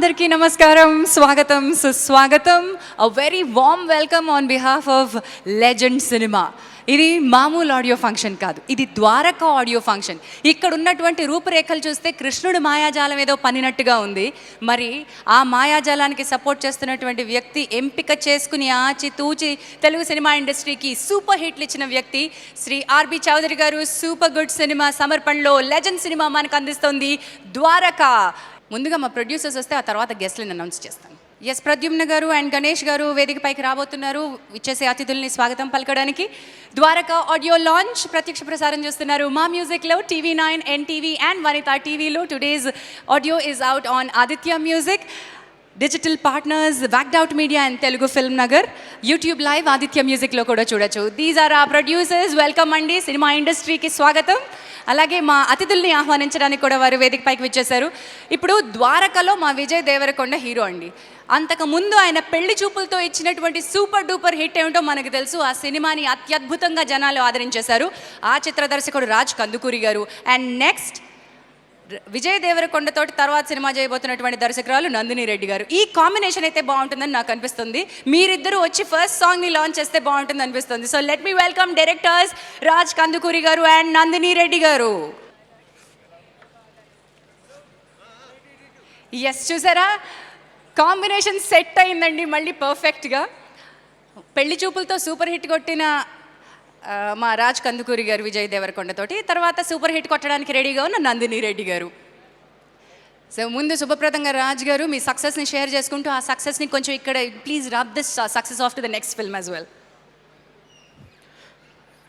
Andarki namaskaram, swagatam, suswagatam. A very warm welcome on behalf of Legend Cinema. ఇది మామూలు audio function కాదు, ఇది Dwaraka audio function. ఇక్కడ ఉన్నటువంటి రూపురేఖలు చూస్తే కృష్ణుడు మాయాజాలం ఏదో పనినట్టుగా ఉంది. మరి ఆ మాయాజాలానికి సపోర్ట్ చేస్తున్నటువంటి వ్యక్తి, ఎంపిక చేసుకుని ఆచితూచి తెలుగు సినిమా ఇండస్ట్రీకి సూపర్ హిట్లు ఇచ్చిన వ్యక్తి శ్రీ ఆర్బి చౌదరి గారు సూపర్ గుడ్ సినిమా సమర్పణలో లెజెండ్ సినిమా మనకు అందిస్తోంది ద్వారక. ముందుగా మా ప్రొడ్యూసర్స్ వస్తే ఆ తర్వాత గెస్ట్లను అనౌన్స్ చేస్తాను. ఎస్, ప్రద్యుమ్న గారు అండ్ గణేష్ గారు వేదికపైకి రాబోతున్నారు. ఇచ్చేసే అతిథుల్ని స్వాగతం పలకడానికి. ద్వారక ఆడియో లాంచ్ ప్రత్యక్ష ప్రసారం చేస్తున్నారు మా మ్యూజిక్లో, TV9, NTV అండ్ వనితా టీవీలో. Today's audio is out on Aditya music. Digital partners wacked out media and Telugu film Nagar. YouTube live Aditya మ్యూజిక్లో కూడా చూడొచ్చు. దీస్ ఆర్ ఆ ప్రొడ్యూసర్స్. వెల్కమ్ అండి, సినిమా ఇండస్ట్రీకి స్వాగతం. అలాగే మా అతిథుల్ని ఆహ్వానించడానికి కూడా వారు వేదికపైకి వచ్చేశారు. ఇప్పుడు ద్వారకలో మా విజయ్ దేవరకొండ హీరో అండి. అంతకుముందు ఆయన పెళ్లి చూపులతో ఇచ్చినటువంటి సూపర్ డూపర్ హిట్ ఏమిటో మనకు తెలుసు. ఆ సినిమాని అత్యద్భుతంగా జనాలు ఆదరించేశారు. ఆ చిత్ర దర్శకుడు రాజ్ కందుకూరి గారు. అండ్ నెక్స్ట్ విజయ్ దేవరకొండతోటి తర్వాత సినిమా చేయబోతున్నటువంటి దర్శకురాలు నందిని రెడ్డి గారు. ఈ కాంబినేషన్ అయితే బాగుంటుందని నాకు అనిపిస్తుంది. మీరిద్దరూ వచ్చి ఫస్ట్ సాంగ్ని లాంచ్ చేస్తే బాగుంటుంది అనిపిస్తుంది. So let me welcome directors Raj Kandukuri గారు అండ్ నందిని రెడ్డి గారు. ఎస్, చూసారా, కాంబినేషన్ సెట్ అయిందండి మళ్ళీ పర్ఫెక్ట్గా. పెళ్లి చూపులతో సూపర్ హిట్ కొట్టిన మా రాజ్ కందుకూరి గారు విజయ్ దేవరకొండతోటి, తర్వాత సూపర్ హిట్ కొట్టడానికి రెడీగా ఉన్న నందిని రెడ్డి గారు. సో ముందు శుభప్రదంగా రాజ్ గారు మీ సక్సెస్ని షేర్ చేసుకుంటూ ఆ సక్సెస్ని కొంచెం ఇక్కడ please rap this success off to the next film as well.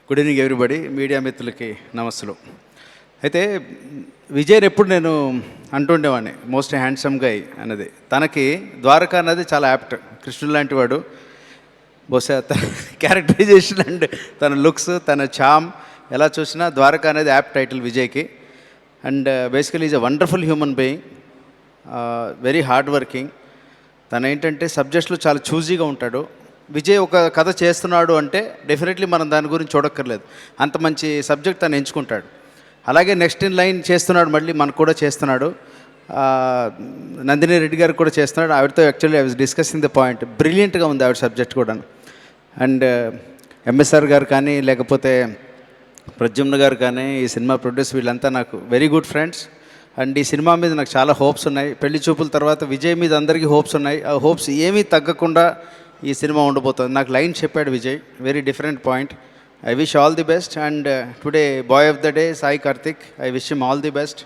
Good evening everybody, media మిత్రులకి నమస్సులు. అయితే విజయ్ ఎప్పుడు నేను అంటుండేవాడిని మోస్ట్ హ్యాండ్సమ్ గై అన్నది. తనకి ద్వారక అన్నది చాలా యాప్ట్. కృష్ణుడు లాంటి వాడు. బహుశా తన క్యారెక్టరైజేషన్ అండ్ తన లుక్స్, తన చామ్ ఎలా చూసినా ద్వారక అనేది యాప్ టైటిల్ విజయ్కి. And basically is a wonderful human being, very hard working. తను ఏంటంటే సబ్జెక్ట్స్లో చాలా చూజీగా ఉంటాడు. విజయ్ ఒక కథ చేస్తున్నాడు అంటే డెఫినెట్లీ మనం దాని గురించి చూడక్కర్లేదు, అంత మంచి సబ్జెక్ట్ తను ఎంచుకుంటాడు. అలాగే నెక్స్ట్ ఇన్ లైన్ చేస్తున్నాడు, మళ్ళీ మనకు కూడా చేస్తున్నాడు. నందిని రెడ్డి గారు కూడా చేస్తున్నాడు. ఆవిడతో actually I was discussing the point. బ్రిలియంట్గా ఉంది ఆవిడ సబ్జెక్ట్ కూడా. అండ్ ఎంఎస్ఆర్ గారు కానీ, లేకపోతే ప్రద్యుమ్న గారు కానీ, ఈ సినిమా ప్రొడ్యూస్, వీళ్ళంతా నాకు వెరీ గుడ్ ఫ్రెండ్స్. అండ్ ఈ సినిమా మీద నాకు చాలా హోప్స్ ఉన్నాయి. పెళ్లి చూపుల తర్వాత విజయ్ మీద అందరికీ హోప్స్ ఉన్నాయి. ఆ హోప్స్ ఏమీ తగ్గకుండా ఈ సినిమా ఉండబోతుంది. నాకు లైన్ చెప్పాడు Vijay, very different point. I wish all the best. And today boy of the day Sai Karthik, I wish him all the best.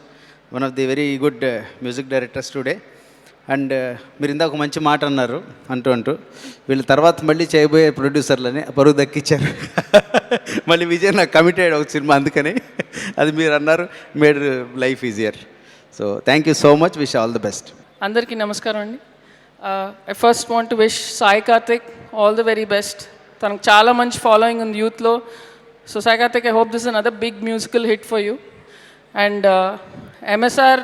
One of the very good music directors today. And మీరు ఇందాక మంచి మాట అన్నారు అంటూ వీళ్ళ తర్వాత మళ్ళీ చేయబోయే ప్రొడ్యూసర్లని పరుగు దక్కించారు. మళ్ళీ విజయ్ నాకు కమిటెడ్ ఒక సినిమా, అందుకని అది మీరు అన్నారు, made life easier. So thank you so much, wish all the best. అందరికీ నమస్కారం అండి. I first want to wish Sai Karthik all the very best. తనకు చాలా మంచి ఫాలోయింగ్ ఉంది యూత్లో. So Sai Karthik, I hope this is another big musical hit for you. And MSR,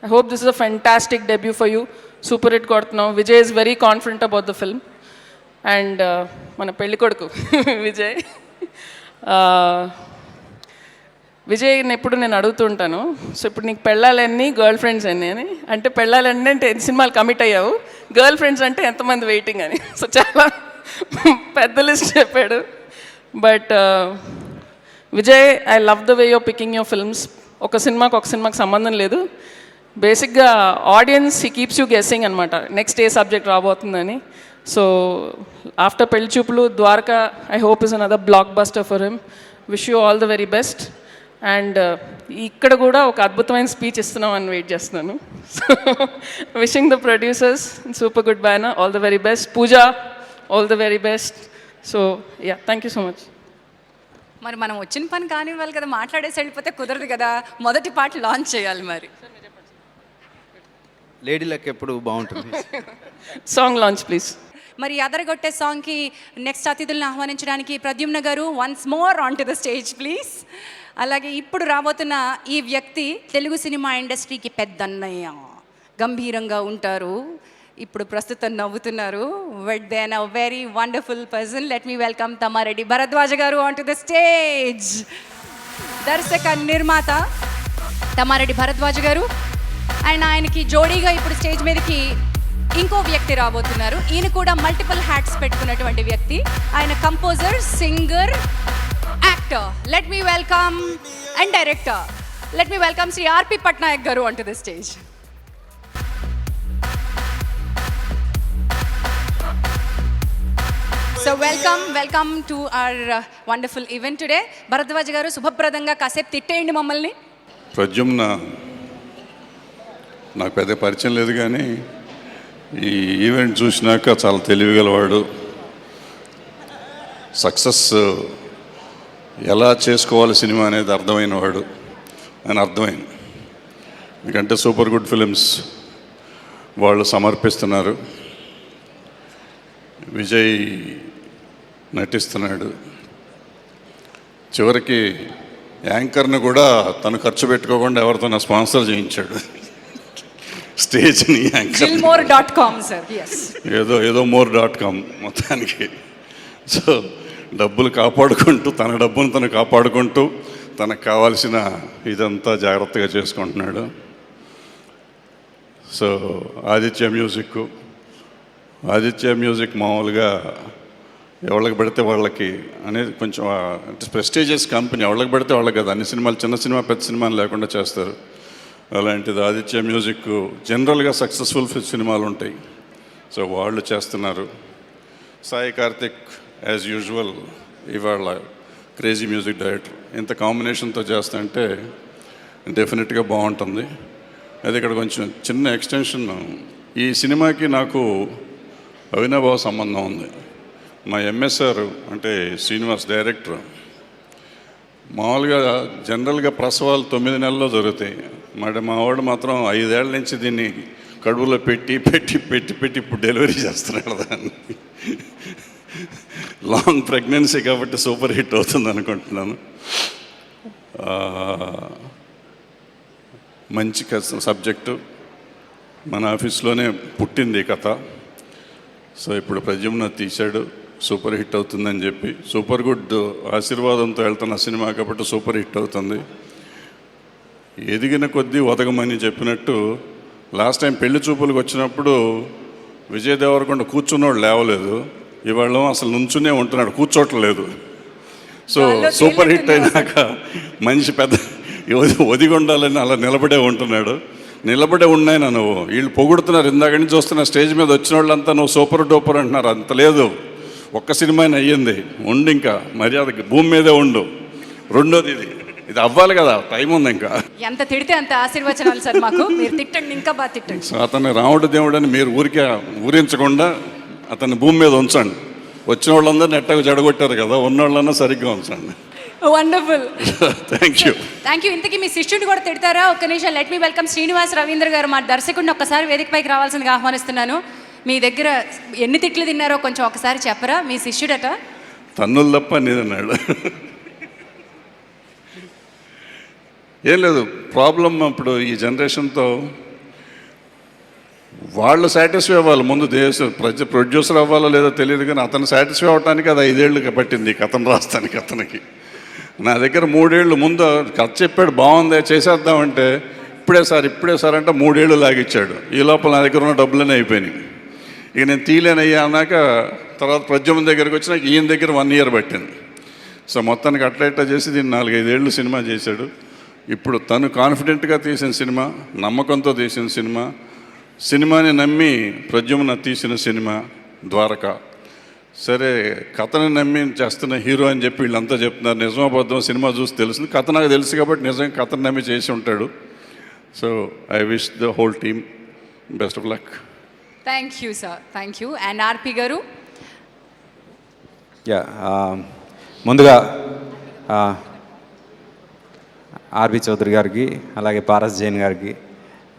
I hope this is a fantastic debut for you. Super hit కొడుతున్నావు. Vijay is very confident about the film. And మన పెళ్ళి కొడుకు విజయ్. విజయ్ని ఎప్పుడు నేను అడుగుతుంటాను, so ఇప్పుడు నీకు పెళ్ళాలన్నీ girl friends అని అని అంటే, పెళ్ళాలన్నీ అంటే ఎన్ని సినిమాలు కమిట్ అయ్యావు, గర్ల్ ఫ్రెండ్స్ అంటే ఎంతమంది వెయిటింగ్ అని. సో చాలా పెద్ద లిస్ట్ చెప్పాడు. But Vijay, I love the way your picking your films. ఒక సినిమాకి సంబంధం లేదు. బేసిక్గా audience he keeps you guessing అనమాట, నెక్స్ట్ ఏ సబ్జెక్ట్ రాబోతుందని. So after Pelli Choopulu, Dwaraka I hope is another blockbuster for him. Wish you all the very best. And ఇక్కడ కూడా ఒక అద్భుతమైన స్పీచ్ ఇస్తున్నాం అని వెయిట్ చేస్తున్నాను. So wishing the producers super good banner all the very best. Pooja, all the very best. So yeah, thank you so much. మరి మనం వచ్చిన పని కానివ్వాలి కదా, మాట్లాడేసి వెళ్ళిపోతే కుదరదు కదా. మొదటి పాట లాంచ్ చేయాలి. మరి లేడీ లక్ ఎప్పుడు బాగుంటుంది. Song launch please. మరి అదరగొట్టే సాంగ్కి నెక్స్ట్ అతిథులను ఆహ్వానించడానికి ప్రద్యుమ్న గారు once more on to the stage please. అలాగే ఇప్పుడు రాబోతున్న ఈ వ్యక్తి తెలుగు సినిమా ఇండస్ట్రీకి పెద్దన్నయ్య, గంభీరంగా ఉంటారు, ఇప్పుడు ప్రస్తుతం నవ్వుతున్నారు. But then a very wonderful person. Let me welcome Tammareddy Bharadwaja garu on to the stage. దర్శక నిర్మాత తమ్మారెడ్డి భరద్వాజ గారు. అండ్ ఆయనకి జోడీగా ఇప్పుడు స్టేజ్ మీదకి ఇంకో వ్యక్తి రాబోతున్నారు. ఈయన కూడా మల్టిపుల్ హ్యాట్స్ పెట్టుకున్నటువంటి వ్యక్తి. ఆయన composer, singer, actor. Let me welcome and director. Let me welcome Shri R P Patnaik గారు on to the stage. So welcome to our wonderful event today. Bharadwaj గారు శుభప్రదంగా కాసేపు తిట్టేయండి మమ్మల్ని. ప్రద్యుమ్న నాకు పెద్ద పరిచయం లేదు, కానీ ఈ ఈవెంట్ చూసినాక చాలా తెలివిగలవాడు. సక్సెస్ ఎలా చేసుకోవాలి సినిమా అనేది అర్థమైన వాడు అని అర్థమైంది. ఎందుకంటే సూపర్ గుడ్ ఫిలిమ్స్ వాళ్ళు సమర్పిస్తున్నారు, విజయ్ నటిస్తున్నాడు. చివరికి యాంకర్ని కూడా తను ఖర్చు పెట్టుకోకుండా ఎవరితో స్పాన్సర్ చేయించాడు స్టేజ్ని. Anchor gilmore.com sir. Yes. ఏదో more.com మొత్తానికి. సో డబ్బులు కాపాడుకుంటూ, తన డబ్బును తను కాపాడుకుంటూ, తనకు కావాల్సిన ఇదంతా జాగ్రత్తగా చేసుకుంటున్నాడు. సో ఆదిత్య మ్యూజిక్ మామూలుగా ఎవరికి పడితే వాళ్ళకి అనేది కొంచెం ప్రెస్టీజియస్ కంపెనీ. ఎవరికి పడితే వాళ్ళకి కదా అన్ని సినిమాలు, చిన్న సినిమా పెద్ద సినిమాలు లేకుండా చేస్తారు. అలాంటిది ఆదిత్య మ్యూజిక్ జనరల్గా సక్సెస్ఫుల్ సినిమాలు ఉంటాయి. సో వాళ్ళు చేస్తున్నారు. సాయి కార్తిక్ యాజ్ యూజువల్ ఇవాళ క్రేజీ మ్యూజిక్ డైరెక్టర్. ఇంత కాంబినేషన్తో చేస్తుంటే డెఫినెట్గా బాగుంటుంది. అది ఇక్కడ కొంచెం చిన్న ఎక్స్టెన్షన్. ఈ సినిమాకి నాకు అవినాభావ సంబంధం ఉంది. మా ఎంఎస్ఆర్ అంటే శ్రీనివాస్ డైరెక్టర్. మామూలుగా జనరల్గా ప్రసవాలు 9 నెలల్లో జరుగుతాయి. మా వాడు మాత్రం 5 ఏళ్ల నుంచి దీన్ని కడుపులో పెట్టి ఇప్పుడు డెలివరీ చేస్తున్నాడు దాన్ని. లాంగ్ ప్రెగ్నెన్సీ కాబట్టి సూపర్ హిట్ అవుతుంది అనుకుంటున్నాను. మంచి సబ్జెక్టు. మన ఆఫీస్లోనే పుట్టింది ఈ కథ. సో ఇప్పుడు ప్రద్యుమ్న తీశాడు, సూపర్ హిట్ అవుతుందని చెప్పి. సూపర్ గుడ్ ఆశీర్వాదంతో వెళ్తున్న సినిమా కాబట్టి సూపర్ హిట్ అవుతుంది. ఎదిగిన కొద్దీ ఒదగమని చెప్పినట్టు లాస్ట్ టైం పెళ్లి చూపులకు వచ్చినప్పుడు విజయ్ దేవరకొండ కూర్చున్నోడు లేవలేదు, ఇవాళ అసలు నుంచునే ఉంటున్నాడు, కూర్చోట్లేదు. సో సూపర్ హిట్ అయినాక మనిషి పెద్ద ఒదిగి ఉండాలని అలా నిలబడే ఉంటున్నాడు. నిలబడే ఉన్నాయి నువ్వు. వీళ్ళు పొగుడుతున్నారు, ఇందాక నుంచి చూస్తున్న స్టేజ్ మీద వచ్చిన వాళ్ళంతా నువ్వు సూపర్ డూపర్ అంటున్నారు. అంత లేదు, ఒక్క సినిమాని అయ్యింది. ఉండు, ఇంకా మర్యాదకి భూమి మీదే ఉండు. రెండోది ఇది అవ్వాలి కదా, టైం ఉంది. ఇంకా ఎంత తిడితే అంత ఆశీర్వచనాలు సార్ మాకు. మీరు తిట్టండి, ఇంకా బాగా తిట్టండి. సో అతన్ని రాముడు దేవుడు అని మీరు ఊరించకుండా అతన్ని భూమి మీద ఉంచండి. వచ్చిన వాళ్ళందరూ నెట్టగా జడగొట్టారు కదా, ఉన్నోళ్ళన్నా సరిగ్గా ఉంచండి. వండర్ఫుల్. Thank you. ఇంతకీ మీ శిష్యుడు కూడా తిడతారా? ఒక్క నిమిషం. Let me welcome Srinivas Ravindra గారు, మా దర్శకుడిని ఒక్కసారి వేదిక పైకి రావాల్సిందిగా ఆహ్వానిస్తున్నాను. మీ దగ్గర ఎన్ని తిట్లు తిన్నారో కొంచెం ఒకసారి చెప్పరా? మీ శిష్యుడట తన్నులు తప్ప నేనన్నాడు. ఏం లేదు, ప్రాబ్లం అప్పుడు ఈ జనరేషన్తో వాళ్ళు సాటిస్ఫై అవ్వాలి. ముందు ప్రొడ్యూసర్ అవ్వాలో లేదో తెలియదు, కానీ అతను సాటిస్ఫై అవ్వడానికి అది 5 ఏళ్ళు పట్టింది కథను రాస్తానికి. అతనికి నా దగ్గర 3 ఏళ్ళు ముందు కథ చెప్పాడు, బాగుంది చేసేద్దామంటే ఇప్పుడే సార్ అంటే 3 ఏళ్ళు లాగిచ్చాడు. ఈ లోపల నా దగ్గర ఉన్న డబ్బులనే అయిపోయినాయి. ఇక నేను తీలేనయ్యా అన్నాక తర్వాత ప్రద్యుమ్న దగ్గరికి వచ్చినాక ఈయన దగ్గర 1 ఇయర్ పట్టింది. సో మొత్తానికి అట్లా చేసి దీన్ని 4-5 ఏళ్ళు సినిమా చేశాడు. ఇప్పుడు తను కాన్ఫిడెంట్గా తీసిన సినిమా, నమ్మకంతో తీసిన సినిమాని నమ్మి ప్రద్యుమ్న తీసిన సినిమా ద్వారక. సరే, కథను నమ్మి చేస్తున్న హీరో అని చెప్పి వీళ్ళంతా చెప్తున్నారు. నిజమాబద్ధం సినిమా చూసి తెలిసింది. కథ నాకు తెలుసు కాబట్టి నిజంగా కథను నమ్మి చేసి ఉంటాడు. So I wish the whole team best of luck. Thank you sir, thank you. And R P గారు. ముందుగా ఆర్బి చౌదరి గారికి, అలాగే పారస్ జైన్ గారికి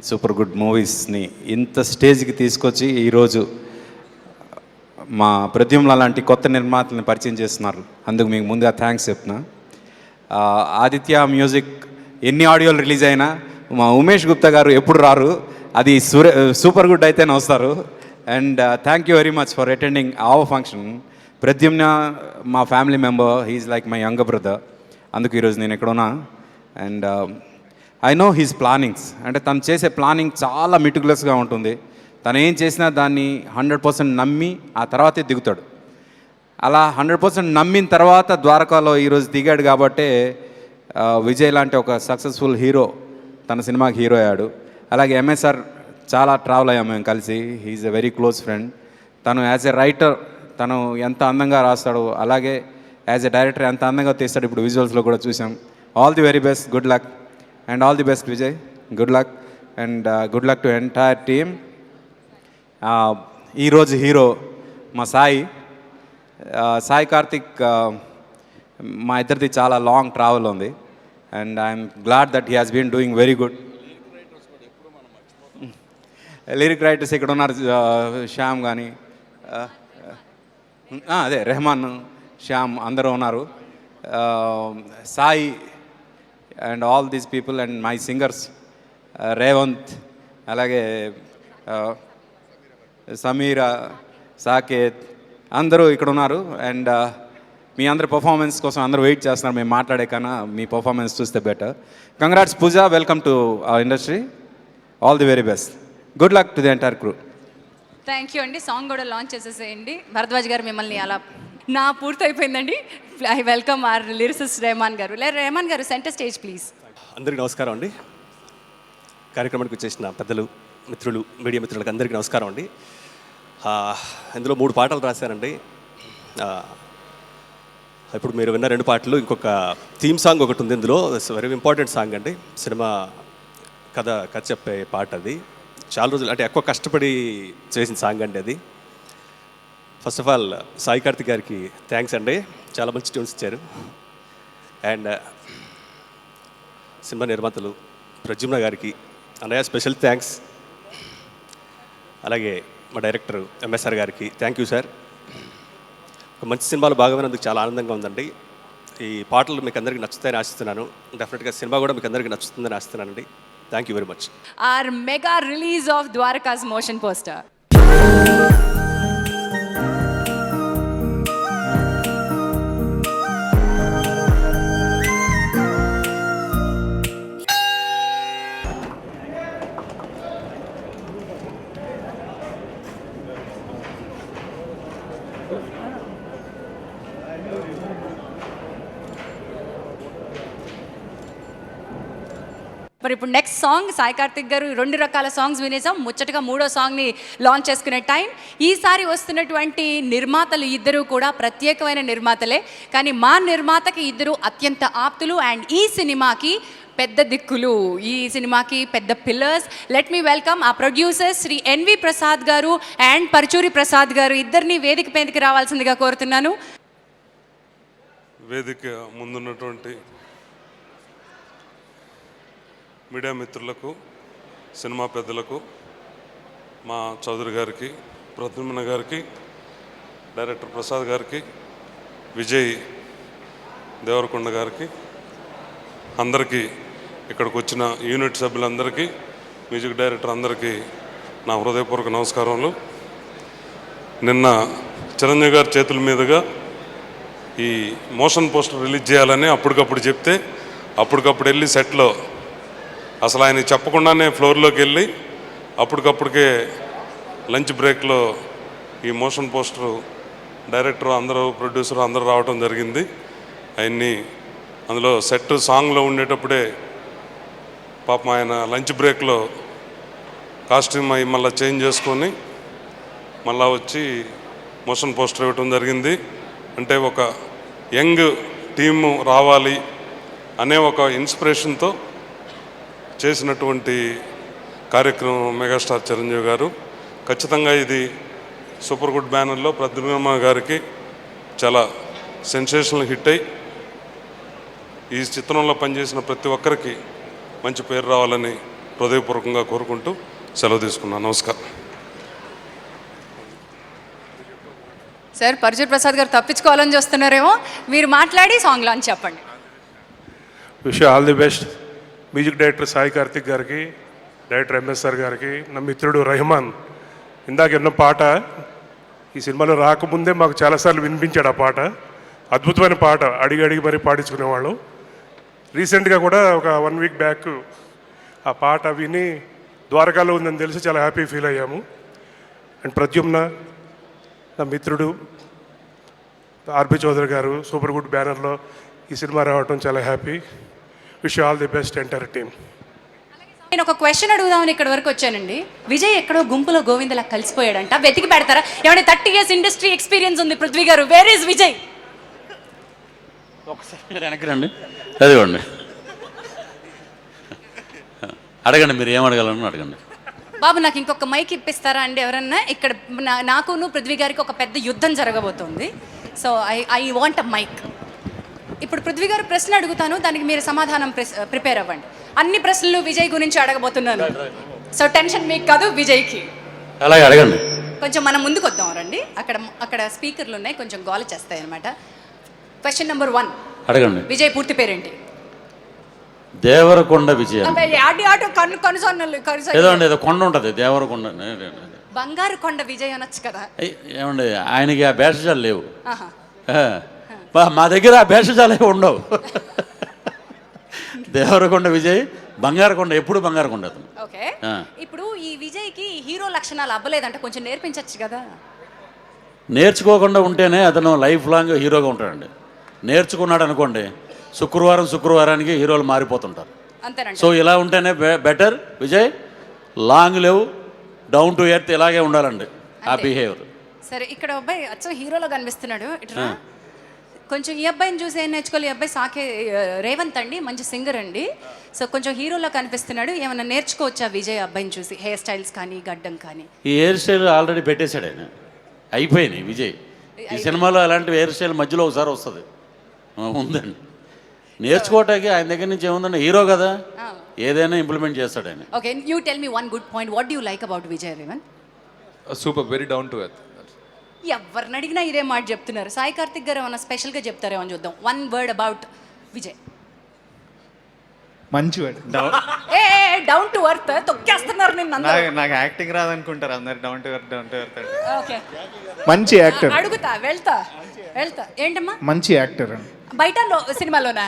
సూపర్ గుడ్ మూవీస్ని ఇంత స్టేజ్కి తీసుకొచ్చి ఈరోజు మా ప్రద్యుమ్న లాంటి కొత్త నిర్మాతల్ని పరిచయం చేస్తున్నారు. అందుకు మీకు ముందుగా థ్యాంక్స్ చెప్తున్నా. ఆదిత్య మ్యూజిక్ ఎన్ని ఆడియోలు రిలీజ్ అయినా మా ఉమేష్ గుప్తా గారు ఎప్పుడు రారు, అది సూపర్ గుడ్ అయితేనే వస్తారు. And thank you very much for attending our function. Pradyumna మా family member, he's like my younger brother. అందుకు ఈరోజు నేను ఎక్కడ ఉన్నా. And I know his plannings, అంటే తను చేసే ప్లానింగ్ చాలా మిటికులస్గా ఉంటుంది. తను ఏం చేసినా దాన్ని 100% నమ్మి ఆ తర్వాతే దిగుతాడు. అలా 100% నమ్మిన తర్వాత ద్వారకాలో ఈరోజు దిగాడు కాబట్టే విజయ్ లాంటి ఒక సక్సెస్ఫుల్ హీరో తన సినిమాకి హీరో అయ్యాడు. అలాగే ఎంఎస్ఆర్ చాలా ట్రావెల్ అయ్యాము మేము కలిసి. He is a very close friend. తను యాజ్ ఎ రైటర్ తను ఎంత అందంగా రాస్తాడు, అలాగే యాజ్ ఎ డైరెక్టర్ ఎంత అందంగా తీస్తాడు ఇప్పుడు విజువల్స్లో కూడా చూసాం. All the very best, good luck and all the best Vijay, good luck and good luck to entire team. ఈరోజు హీరో మా సాయి కార్తిక్. మా ఇద్దరిది చాలా లాంగ్ ట్రావెల్ ఉంది and I'm glad that he has been doing very good. Lyric writers ఇక్కడ ఉన్నారు, శ్యామ్ కానీ అదే రెహమాన్, శ్యామ్ అందరూ ఉన్నారు. Sai and all these people and my singers Revanth, అలాగే సమీరా, సాకేత్ అందరూ ఇక్కడ ఉన్నారు. అండ్ మీ అందరి పర్ఫార్మెన్స్ కోసం అందరూ వెయిట్ చేస్తున్నారు. మేము మాట్లాడే కన్నా మీ పర్ఫార్మెన్స్ చూస్తే better. Congrats Pooja, welcome to our industry. All the very best, good luck to the entire crew. Thank you అండి. సాంగ్ కూడా లాంచ్ చేసేసేయండి. భరద్వాజ్ గారు మిమ్మల్ని అలా నా పూర్తి అయిపోయిందండి. I welcome our lyricist Rahman garu. Rahman గారు సెంటర్ స్టేజ్ ప్లీజ్. అందరికీ నమస్కారం అండి. కార్యక్రమానికి వచ్చేసిన పెద్దలు, మిత్రులు, మీడియా మిత్రులకు అందరికీ నమస్కారం అండి. ఇందులో 3 పాటలు రాశానండి. ఇప్పుడు మీరు విన్న 2 పాటలు, ఇంకొక థీమ్ సాంగ్ ఒకటి ఉంది ఇందులో. ఇట్స్ వెరీ ఇంపార్టెంట్ సాంగ్ అండి. సినిమా కథ చెప్పే పాట అది. చాలా రోజులు అంటే ఎక్కువ కష్టపడి చేసిన సాంగ్ అండి అది. First of all Sai Karthik గారికి థ్యాంక్స్ అండి, చాలా మంచి ట్యూన్స్ ఇచ్చారు. అండ్ సినిమా నిర్మాతలు ప్రద్యుమ్న గారికి అన్నయ్య స్పెషల్ థ్యాంక్స్. అలాగే మా డైరెక్టర్ ఎంఎస్ఆర్ గారికి థ్యాంక్ యూ సార్. ఒక మంచి సినిమాలో భాగమైనందుకు చాలా ఆనందంగా ఉందండి. ఈ పాటలు మీకు అందరికీ నచ్చుతాయని ఆశిస్తున్నాను. డెఫినెట్గా సినిమా కూడా మీకు అందరికీ నచ్చుతుందని ఆశిస్తున్నానండి. Thank you very much. Our mega release of Dwaraka's motion poster. మరి ఇప్పుడు నెక్స్ట్ సాంగ్ సాయి కార్తిక్ గారు 2 రకాల సాంగ్స్ వినేసాం. ముచ్చటగా 3వ సాంగ్ని లాంచ్ చేసుకునే టైం. ఈసారి వస్తున్నటువంటి నిర్మాతలు ఇద్దరు కూడా ప్రత్యేకమైన నిర్మాతలే, కానీ మా నిర్మాతకి ఇద్దరు అత్యంత ఆప్తులు అండ్ ఈ సినిమాకి పెద్ద దిక్కులు, ఈ సినిమాకి పెద్ద పిల్లర్స్. లెట్ మీ వెల్కమ్ ఆ ప్రొడ్యూసర్స్ శ్రీ ఎన్వి ప్రసాద్ గారు అండ్ పరుచూరి ప్రసాద్ గారు. ఇద్దరిని వేదిక మీదకి రావాల్సిందిగా కోరుతున్నాను. వేదిక ముందున్నటువంటి మీడియా మిత్రులకు, సినిమా పెద్దలకు, మా చౌదరి గారికి, ప్రద్యుమ్న గారికి, డైరెక్టర్ ప్రసాద్ గారికి, విజయ్ దేవరకొండ గారికి, అందరికీ, ఇక్కడికి వచ్చిన యూనిట్ సభ్యులందరికీ, మ్యూజిక్ డైరెక్టర్ అందరికీ నా హృదయపూర్వక నమస్కారములు. నిన్న చిరంజీవి గారి చేతుల మీదుగా ఈ మోషన్ పోస్టర్ రిలీజ్ చేయాలని అప్పటికప్పుడు చెప్తే అప్పటికప్పుడు వెళ్ళి సెట్లో అసలు ఆయన చెప్పకుండానే ఫ్లోర్లోకి వెళ్ళి అప్పటికప్పటికే లంచ్ బ్రేక్లో ఈ మోషన్ పోస్టరు డైరెక్టర్ అందరూ, ప్రొడ్యూసర్ అందరూ రావడం జరిగింది. ఆయన్ని అందులో సెట్ సాంగ్లో ఉండేటప్పుడే పాపం ఆయన లంచ్ బ్రేక్లో కాస్ట్యూమ్ అవి మళ్ళీ చేంజ్ చేసుకొని మళ్ళీ వచ్చి మోషన్ పోస్టర్ ఇవ్వటం జరిగింది. అంటే ఒక యంగ్ టీము రావాలి అనే ఒక ఇన్స్పిరేషన్తో చేసినటువంటి కార్యక్రమం మెగాస్టార్ చిరంజీవి గారు. ఖచ్చితంగా ఇది సూపర్ గుడ్ బ్యానర్లో ప్రద్యుమ్న గారికి చాలా సెన్సేషనల్ హిట్ అయి ఈ చిత్రంలో పనిచేసిన ప్రతి ఒక్కరికి మంచి పేరు రావాలని హృదయపూర్వకంగా కోరుకుంటూ సెలవు తీసుకున్నాను. నమస్కారం. సార్ పరుచూరి ప్రసాద్ గారు తప్పించుకోవాలని చూస్తున్నారేమో, మీరు మాట్లాడి సాంగ్ లాంచ్ చెప్పండి. Wish all the best. Music director Sai Karthik గారికి, డైరెక్టర్ ఎంఎస్ఆర్ గారికి, నా మిత్రుడు రెహమాన్ ఇందాక ఎన్నో పాట ఈ సినిమాలో రాకముందే మాకు చాలాసార్లు వినిపించాడు. ఆ పాట అద్భుతమైన పాట, అడిగి అడిగి మరీ పాడించుకునేవాళ్ళం. రీసెంట్గా కూడా ఒక 1 వీక్ బ్యాక్ ఆ పాట విని ద్వారకాలో ఉందని తెలిసి చాలా హ్యాపీ ఫీల్ అయ్యాము. అండ్ ప్రద్యుమ్న నా మిత్రుడు ఆర్బి చౌదరి గారు సూపర్ గుడ్ బ్యానర్లో ఈ సినిమా రావటం చాలా happy. Wish all the best entire team. నేను ఒక క్వశ్చన్ అడుగుదామని ఇక్కడ వరకు వచ్చానండి. విజయ్ ఎక్కడో గుంపులో గోవిందలా కలిసిపోయాడంట, వెతికి పెడతారా? ఏమైనా 30 years ఇండస్ట్రీ ఎక్స్పీరియన్స్ ఉంది పృథ్వీ గారు, వేర్ ఈజ్ విజయ్? ఒకసారి మీరు వెనక్కి రండి, అదిగోండి, అడగండి, మీరు ఏం అడగాలని అడగండి. బాబు నాకు ఇంకొక మైక్ ఇప్పిస్తారా అండి ఎవరన్నా? ఇక్కడ నాకును పృథ్వీ గారికి ఒక పెద్ద యుద్ధం జరగబోతోంది. So I want a mic. ఇప్పుడు పృథ్వీ గారు ప్రశ్న అడుగుతాను, దానికి మీరు సమాధానం ప్రిపేర్ అవ్వండి. అన్ని ప్రశ్నలు విజయ్ గురించి అడగబోతున్నాను. సో టెన్షన్ మీకు కాదు, విజయ్కి. అలాగే అడగండి. కొంచెం మనం ముందుకు వద్దాం రండి. అక్కడ స్పీకర్లు ఉన్నాయి, కొంచెం గోల చేస్తాయి అనమాట. క్వశ్చన్ నెంబర్ 1 అడగండి. విజయ్ పూర్తి పేరేంటి? దేవరకొండ విజయ. ఏదో అండి, ఏదో కొండ ఉంటుంది, దేవరకొండ. బంగారు కొండ విజయ్ అనొచ్చు కదా. ఏమండి, ఆయనకి ఆ భేషజాలు లేవు. ఆహా. మా దగ్గర ఆ భేషజాలు ఏమి ఉండవు. దేవరకొండ విజయ్, బంగారకొండ, ఎప్పుడు బంగారకొండ అతను. ఓకే, ఇప్పుడు ఈ విజయ్కి హీరో లక్షణాలు అవ్వలేదంటే కొంచెం నేర్పించచ్చు కదా. నేర్చుకోకుండా ఉంటేనే అతను లైఫ్ లాంగ్ హీరోగా ఉంటాడండి. నేర్చుకున్నాడు అనుకోండి, శుక్రవారానికి హీరోలు మారిపోతుంటారు. అంతేనండి. సో ఇలా ఉంటేనే బెటర్. విజయ్ లాంగ్ లేవు, డౌన్ టు ఎర్త్, ఇలాగే ఉండాలండి ఆ బిహేవియర్. సరే, ఇక్కడ అబ్బాయి అచ్చం హీరోలో కనిపిస్తున్నాడు. ఇట్లా కొంచెం ఈ అబ్బాయిని చూసి ఏం నేర్చుకోవాలి? ఈ అబ్బాయి సాకే రేవంత్ అండి, మంచి సింగర్ అండి. సో కొంచెం హీరోలో కనిపిస్తున్నాడు. ఏమైనా నేర్చుకోవచ్చా విజయ్ అబ్బాయిని చూసి? హెయిర్ స్టైల్స్ కానీ, గడ్డం కానీ? ఈ హెయిర్ స్టైల్ ఆల్రెడీ పెట్టేశాడు ఆయన, అయిపోయినాయి. విజయ్ ఈ సినిమాలో అలాంటి హెయిర్ స్టైల్ మధ్యలో ఒకసారి వస్తుంది, ఉందండి. నేర్చుకోవటానికి ఆయన దగ్గర నుంచి ఏముందండి, హీరో కదా, ఏదైనా ఇంప్లిమెంట్ చేస్తాడు ఆయన. Okay, you tell me one good point. What do you like about Vijay Revanth? Super, very down to earth. ఎవరిని అడిగినా ఇదే మాట చెప్తున్నారు. సాయి కార్తిక్ గారు ఏమన్నా స్పెషల్గా చెప్తారేమో చూద్దాం. One word about Vijay. మంచివాడు. ఏ డౌన్ టు ఎర్త్ తొక్కేస్తున్నారు నిన్ను. నాకు యాక్టింగ్ రాదనుకుంటారు అందరు. Down to earth. ఓకే, మంచి యాక్టర్. అడుగుతా, వెళ్తా. ఏంటమ్మా? మంచి యాక్టర్. బయట సినిమాలోనా?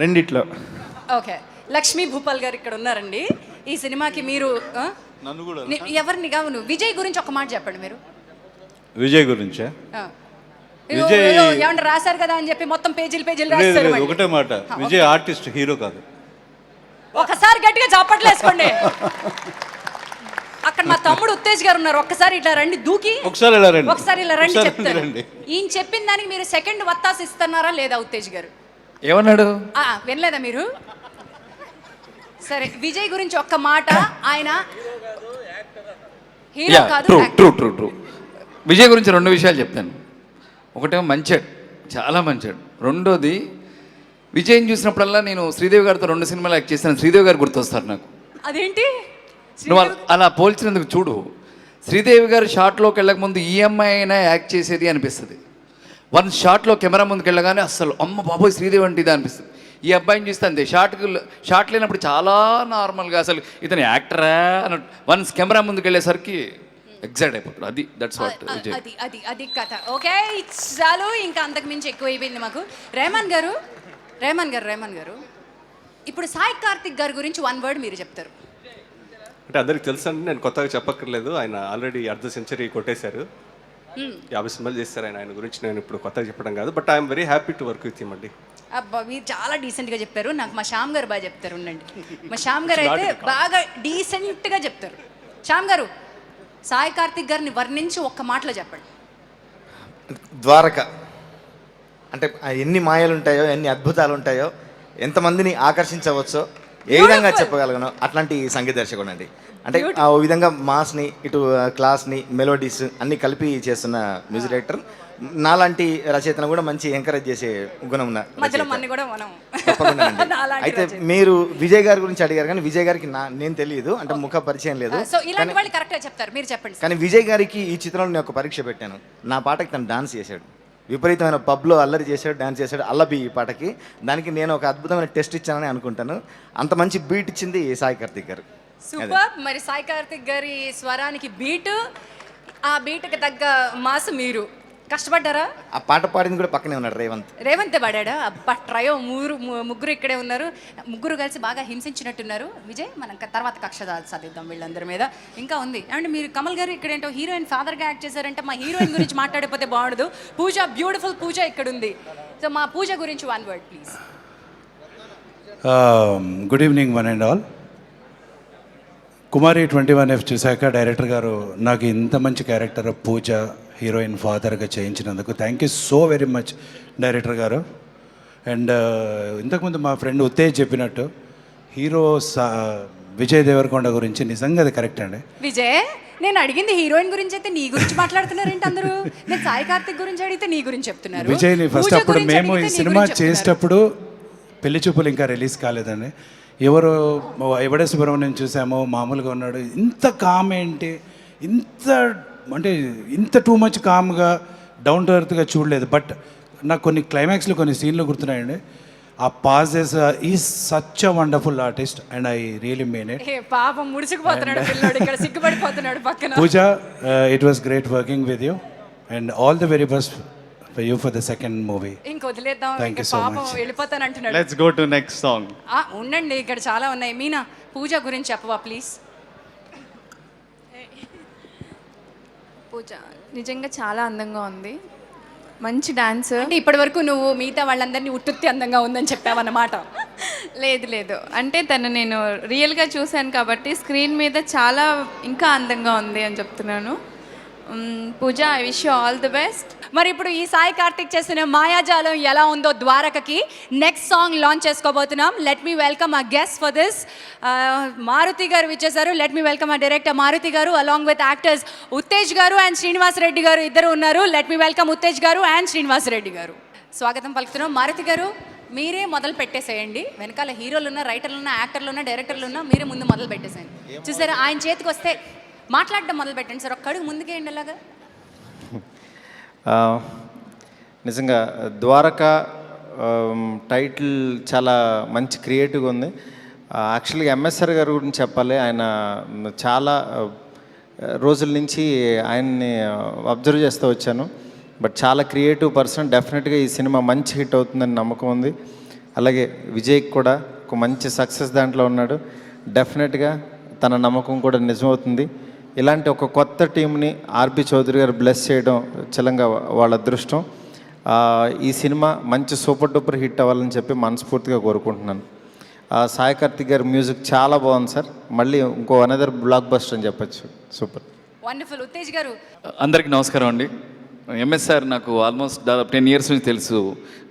రెండిట్లో. ఓకే, లక్ష్మీ భూపాల్ గారు ఇక్కడ ఉన్నారండి. ఈ సినిమాకి మీరు నన్ను కూడా ఎవరిని కావును విజయ్ గురించి ఒక మాట చెప్పండి మీరు. విజయ్ గురించా? విజయ్ ఏమన్నా రాశారు కదా అని చెప్పి మొత్తం పేజీలు రాస్తారు. ఒకటే మాట, విజయ్ ఆర్టిస్ట్, హీరో కాదు. ఒకసారి గట్టిగా చప్పట్లు వేసుకోండి. అక్కడ మా తమ్ముడు ఉత్తేజ్ గారు ఉన్నారు. ఒక్కసారి ఇట్లా రండి, దూకి ఒకసారి ఇలా రండి చెప్తాను. ఈయన చెప్పిన దానికి మీరు సెకండ్ వత్తాసు ఇస్తున్నారా లేదా? ఉత్తేజ్ గారు ఏమన్నాడు? వినలేదా మీరు? సరే, విజయ్ గురించి ఒక్క మాట. ఆయన హీరో కాదు. ట్రూ. విజయ్ గురించి 2 విషయాలు చెప్తాను. ఒకటేమో మంచాడు, చాలా మంచాడు. రెండోది, విజయ్ని చూసినప్పుడల్లా నేను శ్రీదేవి గారితో 2 సినిమాలు యాక్ట్ చేస్తాను. శ్రీదేవి గారు గుర్తొస్తారు నాకు. అదేంటి? నువ్వు అలా పోల్చినందుకు చూడు, శ్రీదేవి గారు షార్ట్లోకి వెళ్ళకముందు ఈ అమ్మాయి అయినా యాక్ట్ చేసేది అనిపిస్తుంది. 1 షార్ట్లో కెమెరా ముందుకు వెళ్ళగానే అస్సలు అమ్మ బాబోయ్ శ్రీదేవి అంటే ఇదే అనిపిస్తుంది. ఈ అబ్బాయిని చూస్తే అంతే, షార్ట్ లేనప్పుడు చాలా నార్మల్గా అసలు ఇతను యాక్టరా అన్నట్టు. 1 కెమెరా ముందుకు వెళ్ళేసరికి ఎగ్జైట్ అయిపోతారు. అది దట్స్ వాట్ విజయ్. అది కథ. ఓకే, చాలు, ఇంకా అంతకు మించి ఎక్కువ అయిపోయింది మాకు. రేమన్ గారు ఇప్పుడు సాయి కార్తిక్ గారి గురించి 1 వర్డ్ మీరు చెప్తారు. అంటే అందరికి తెలుసు అండి, నేను కొత్తగా చెప్పక్కర్లేదు. ఆయన ఆల్రెడీ అర్ధ సెంచరీ కొట్టేశారు, 50 సినిమాలు చేస్తారు ఆయన గురించి నేను ఇప్పుడు కొత్తగా చెప్పడం కాదు. But I'm very happy to work with him అండి. అబ్బా, మీరు చాలా డీసెంట్గా చెప్పారు. నాకు మా శ్యామ్ గారు బాగా చెప్తారు. ఉండండి, మా శ్యామ్ గారు అయితే బాగా డీసెంట్గా చెప్తారు. శ్యామ్ గారు, సాయి కార్తిక్ గారిని వర్ణించి ఒక్క మాటలో చెప్పండి. ద్వారక అంటే ఎన్ని మాయలు ఉంటాయో, ఎన్ని అద్భుతాలు ఉంటాయో, ఎంతమందిని ఆకర్షించవచ్చో ఏ విధంగా చెప్పగలను అట్లాంటి సంగీత దర్శకుడు అండి. అంటే ఆ విధంగా మాస్ని, ఇటు క్లాస్ని, మెలోడీస్ అన్నీ కలిపి చేస్తున్న మ్యూజిక్ డైరెక్టర్. నాలాంటి రచయితను కూడా మంచి ఎంకరేజ్ చేసే గుణం ఉన్న తప్పకుండా అండి. అయితే మీరు విజయ్ గారి గురించి అడిగారు, కానీ విజయ్ గారికి నేను తెలియదు, అంటే ముఖ పరిచయం లేదు. కానీ విజయ్ గారికి ఈ చిత్రంలో నేను ఒక పరీక్ష పెట్టాను. నా పాటకి తను డాన్స్ చేశాడు, విపరీతమైన పబ్లో అల్లరి చేశాడు, డాన్స్ చేశాడు అల్లబి ఈ పాటకి. దానికి నేను ఒక అద్భుతమైన టెస్ట్ ఇచ్చానని అనుకుంటాను. అంత మంచి బీట్ ఇచ్చింది సాయి కార్తిక్ గారు. సూపర్. మరి సాయి కార్తిక్ గారి స్వరానికి బీటు, ఆ బీటుకి తగ్గ మాస్ మీరు. కష్టపడ్డారా? ఆ పాట పాడింది కూడా పక్కనే ఉన్నాడు రేవంత్ పాడా? అబ్బా ట్రయో ముగ్గురు ఇక్కడే ఉన్నారు. ముగ్గురు కలిసి బాగా హింసించినట్టున్నారు. విజయ్, మనం తర్వాత కక్ష సాధిద్దాం వీళ్ళందరి మీద. ఇంకా ఉంది అండ్ మీరు కమల్ గారు ఇక్కడ ఏంటో హీరోయిన్ ఫాదర్గా యాక్ట్ చేశారంటే మా హీరోయిన్ గురించి మాట్లాడిపోతే బాగుండదు. పూజ, బ్యూటిఫుల్ పూజ ఇక్కడ ఉంది. సో మా పూజ గురించి 1 word please. Good evening one and all. Kumari 21F చూశాక డైరెక్టర్ గారు నాకు ఇంత మంచి క్యారెక్టర్ పూజ హీరోయిన్ ఫాదర్గా చేయించినందుకు thank you so very much director గారు. అండ్ ఇంతకుముందు మా ఫ్రెండ్ ఉత్తేజ్ చెప్పినట్టు హీరో విజయ్ దేవరకొండ గురించి నిజంగా అది కరెక్ట్ అండి. విజయ్, నేను అడిగింది హీరోయిన్ గురించి అయితే నీ గురించి మాట్లాడుతున్నారేంటి అందరూ? నేను సాయి కార్తిక్ గురించి అడిగితే నీ గురించి చెప్తున్నారు. విజయ్ని ఫస్ట్ అప్పుడు మేము ఈ సినిమా చేసేటప్పుడు పెళ్లి చూపులు ఇంకా రిలీజ్ కాలేదండి. ఎవడే సుబ్రహ్మణ్యం చూసామో మామూలుగా ఉన్నాడు. ఇంత కామ్ ఏంటి, ఇంత టూ మచ్ కామ్గా డౌన్ టు ఎర్త్గా చూడలేదు. బట్ నాకు కొన్ని క్లైమాక్స్లో కొన్ని సీన్లు గుర్తున్నాయండి. ఆ పాజెస్ is such a wonderful artist and I really mean it. పాపం ముడిచిపోతున్నాడు పిల్లాడు, ఇక్కడ సిగ్గుపడిపోతున్నాడు పక్కన. Pooja, it was great working with you and all the very best for you for the second movie. ఇంక వదిలేద్దాం. Thank you so పాపం much. వెళ్ళిపోతానంటున్నాడు. Let's go to next song. ఉండండి, ఇక్కడ చాలా ఉన్నాయి. మీనా, పూజ గురించి చెప్పవా ప్లీజ్? పూజ నిజంగా చాలా అందంగా ఉంది, మంచి డాన్స్. అంటే ఇప్పటి వరకు నువ్వు మిగతా వాళ్ళందరినీ ఉట్టుత్తి అందంగా ఉందని చెప్పావన్నమాట. లేదు, అంటే తను నేను రియల్గా చూశాను కాబట్టి స్క్రీన్ మీద చాలా ఇంకా అందంగా ఉంది అని చెప్తున్నాను. Pooja, I wish you all the best. మరి ఇప్పుడు ఈ సాయి కార్తిక్ చేసిన మాయాజాలం ఎలా ఉందో ద్వారకకి నెక్స్ట్ సాంగ్ లాంచ్ చేసుకోబోతున్నాం. లెట్ మీ వెల్కమ్ ఆ గెస్ట్ ఫర్ దిస్. మారుతి గారు విచ్చేశారు. లెట్ మీ వెల్కమ్ ఆ డైరెక్టర్ మారుతి గారు అలాంగ్ విత్ యాక్టర్స్ ఉత్తేజ్ గారు అండ్ శ్రీనివాస్ రెడ్డి గారు ఇద్దరు ఉన్నారు. లెట్ మీ వెల్కమ్ ఉత్తేజ్ గారు అండ్ శ్రీనివాస్ రెడ్డి గారు. స్వాగతం పలుకుతున్నాం. మారుతి గారు, మీరే మొదలు పెట్టేసేయండి. వెనకాల హీరోలు ఉన్న, రైటర్లు ఉన్న, యాక్టర్లు ఉన్న, డైరెక్టర్లు ఉన్న, మీరే ముందు మొదలు పెట్టేసేయండి. చూసారా, ఆయన చేతికి వస్తే మాట్లాడడం మొదలు పెట్టండి సార్. ఒక్కడుగు ముందుకేయండి అలాగా. నిజంగా ద్వారక టైటిల్ చాలా మంచి క్రియేటివ్గా ఉంది. యాక్చువల్గా ఎంఎస్ఆర్ గారి గురించి చెప్పాలి. ఆయన చాలా రోజుల నుంచి ఆయన్ని అబ్జర్వ్ చేస్తూ వచ్చాను. బట్ చాలా క్రియేటివ్ పర్సన్. డెఫినెట్గా ఈ సినిమా మంచి హిట్ అవుతుందని నమ్మకం ఉంది. అలాగే విజయ్కి కూడా ఒక మంచి సక్సెస్ దాంట్లో ఉన్నాడు. డెఫినెట్గా తన నమ్మకం కూడా నిజమవుతుంది. ఇలాంటి ఒక కొత్త టీంని ఆర్బి చౌదరి గారు బ్లెస్ చేయడం చలంగా వాళ్ళ అదృష్టం. ఈ సినిమా మంచి సూపర్ డూపర్ హిట్ అవ్వాలని చెప్పి మనస్ఫూర్తిగా కోరుకుంటున్నాను. సాయి కార్తిక్ గారి మ్యూజిక్ చాలా బాగుంది సార్. మళ్ళీ ఇంకో అనదర్ బ్లాక్ బస్టర్ అని చెప్పచ్చు. Super, wonderful. ఉత్తేజ్ గారు, అందరికీ నమస్కారం అండి. ఎంఎస్ఆర్ నాకు ఆల్మోస్ట్ దాదాపు 10 years నుంచి తెలుసు.